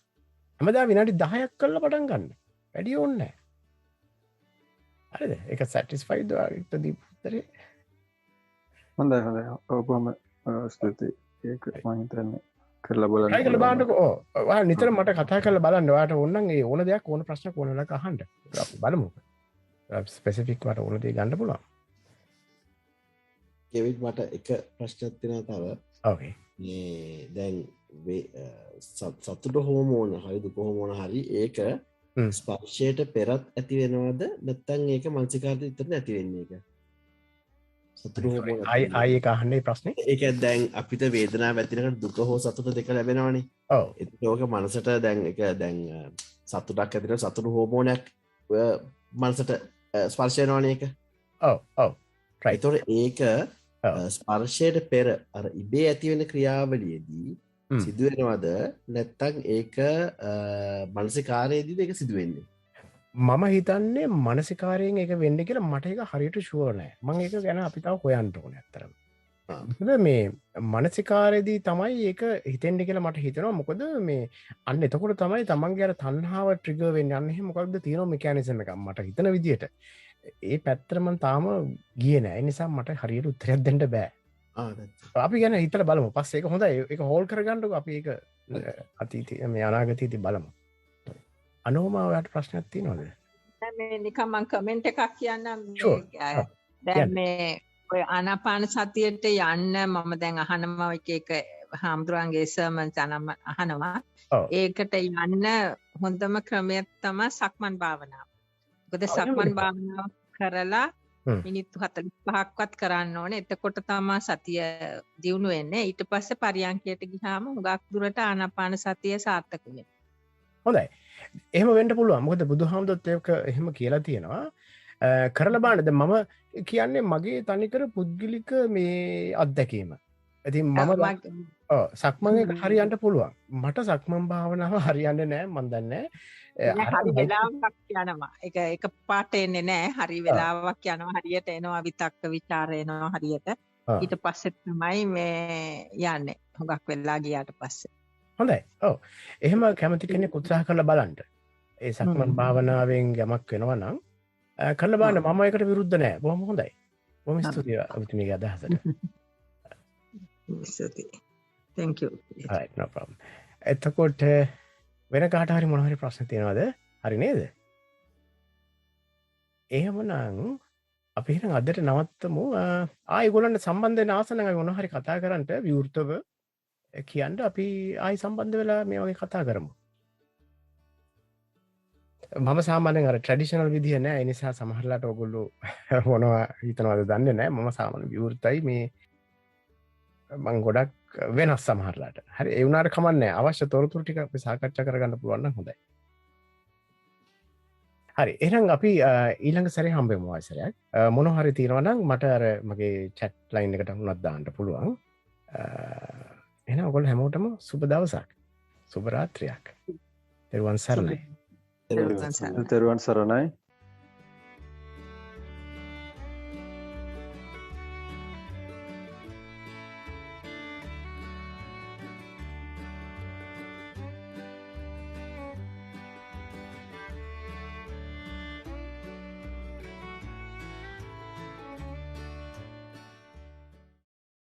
හැමදාම විනාඩි 10ක් කරලා පටන් ගන්න. වැඩි ඕනේ නැහැ. හරිද? ඒක සැටිස්ෆයිඩ් වාගේට දීපුතරේ. හොඳයි. ඔබම ස්තුතියි. ඒක මම හිතන්නේ කරලා බලන්න. try කරලා බලන්නකෝ. ඔයා නිතර මට කතා කරලා බලන්න. ඔයාට ඕන නම් ඒ ඕන දෙයක් ඕන ප්‍රශ්නයක් ඕන වෙලාවක අහන්න. අපි බලමු. ස්පෙસિෆික් වට ඕන දේ ගන්න පුළුවන්. කෙවිත් මට එක ප්‍රශ්නයක් තියෙනවා තව. ඕකේ. මේ දැන් සතුට හෝමෝන හරි දුක හෝමෝන හරි ඒක ස්පර්ශයට පෙරත් ඇති වෙනවද නැත්නම් ඒක මානසිකාර්ථය විතරද ඇති වෙන්නේ ඒක? සතුට හෝමෝන ආයි ඒක අහන්නේ ප්‍රශ්නේ. ඒක දැන් අපිට වේදනාව ඇතිවෙනකොට දුක හෝ සතුට දෙක ලැබෙනවනේ. ඔව්. ඒක මනසට දැන් සතුටක් ඇතිවෙන සතුට හෝමෝනයක් මනසට ස්පර්ශ වෙනවනේ ඒක. ඔව්. right. ඒතකොට ඒක ස්පර්ශයට පෙර අර ඉබේ ඇතිවෙන ක්‍රියාවලියේදී සිදුවෙනවද නැත්තම් ඒක මානසිකාරයේදීද ඒක සිදුවෙන්නේ? මම හිතන්නේ මානසිකාරයෙන් ඒක වෙන්නේ කියලා මට ඒක හරියට ෂුවර් නෑ. මම ඒක ගැන අපි තව හොයන්න ඕනේ අත්‍තරම. මොකද මේ මානසිකාරයේදී තමයි ඒක හිතෙන්නේ කියලා මට හිතෙනවා. මොකද මේ අන්න එතකොට තමයි තමන්ගේ අර තණ්හාව ට්‍රිගර් වෙන්නේ. අන්න එහෙම මොකක්ද තියෙන මෙකැනිසම් එකක් මට හිතන විදියට. ඒ පැත්තට මම තාම ගියේ නෑ. ඒ නිසා මට හරියට උත්තරයක් දෙන්න බෑ. අපි ගැන හිතලා බලමු. පස්සේ ඒක හොඳයි. ඒක හෝල් කරගන්නකො අපි ඒක අතීතයේ මේ අනාගතයේදී බලමු. අනෝමා ඔයාලට ප්‍රශ්නයක් තියෙනවද? මේ නිකන් මම කමෙන්ට් එකක් කියන්නම්. දැන් මේ ඔය ආනාපාන සතියට යන්න මම දැන් අහනවා එක හාමුදුරන්ගේ සර්මන්ස් අහනවා. ඒකට යන්න හොඳම ක්‍රමය තමයි සක්මන් භාවනාව. මොකද සක්මන් භාවනාව කරලා මිනිත්තු 45ක්වත් කරන්න ඕනේ. එතකොට තමයි සතිය දියුණු වෙන්නේ. ඊට පස්සේ පරියන්කයට ගියාම හුඟක් දුරට ආනාපාන සතිය සාර්ථක වෙනවා. හොඳයි. එහෙම වෙන්න පුළුවන්. මොකද බුදුහාමුදුරුවෝත් ඒක එහෙම කියලා තියෙනවා. කරලා බලන්න. දැන් මම කියන්නේ මගේ තනිකර පුද්ගලික මේ අත්දැකීම. ඉතින් මම සක්මන් එක හරියන්න පුළුවන්. මට සක්මන් භාවනාව හරියන්නේ නැහැ. මම දන්නේ හරි වෙලාවක් යනවා. ඒක පාට එන්නේ නැහැ. හරි වෙලාවක් යනවා. හරියට එනවා විතක්ක ਵਿਚාර එනවා හරියට. ඊට පස්සේ තමයි මේ යන්නේ. හුඟක් වෙලා ගියාට පස්සේ. හොඳයි. ඔව්. එහෙම කැමති කෙනෙක් උත්සාහ කරලා බලන්න. ඒ සක්මන් භාවනාවෙන් යමක් වෙනවා නම් කරලා බලන්න. මම ඒකට විරුද්ධ නැහැ. බොහොම හොඳයි. බොහොම ස්තුතියි ඔබතුමීගේ අදහසට. ස්තුතියි. thank you. right, no problem. එතකොට වෙන කාට හරි මොන හරි ප්‍රශ්න තියෙනවද? හරි නේද? එහෙමනම් අපි එහෙනම් අදට නවත්තමු. ඒගොල්ලන්ට සම්බන්ධ වෙන ආසන අපි මොන හරි කතා කරන්නට විවෘතව කියන්න අපි ආයි සම්බන්ධ වෙලා මේ වගේ කතා කරමු. මම සාමාන්‍යයෙන් අර ට්‍රැඩිෂනල් විදිය නෑ. ඒ නිසා සමහරලාට ඔයගොල්ලෝ මොනවා හිතනවද දන්නේ නෑ. මම සාමාන්‍ය විවෘතයි මේ මම ගොඩක් වෙනස් සමහරලාට. හරි ඒ වුණාට කමන්නේ අවශ්‍ය තොරතුරු ටික අපි සාකච්ඡා කරගන්න පුළුවන් නම් හොඳයි. හරි එහෙනම් අපි ඊළඟ සැරේ හම්බෙමු ආයෙසරයක්. මොන හරි තියෙනවා නම් මට අර මගේ chat line එකට උනත් දාන්න පුළුවන්. එහෙනම් ඔයගොල්ලෝ හැමෝටම සුබ දවසක්. සුබ රාත්‍රියක්. තෙරුවන් සරණයි. තෙරුවන් සරණයි.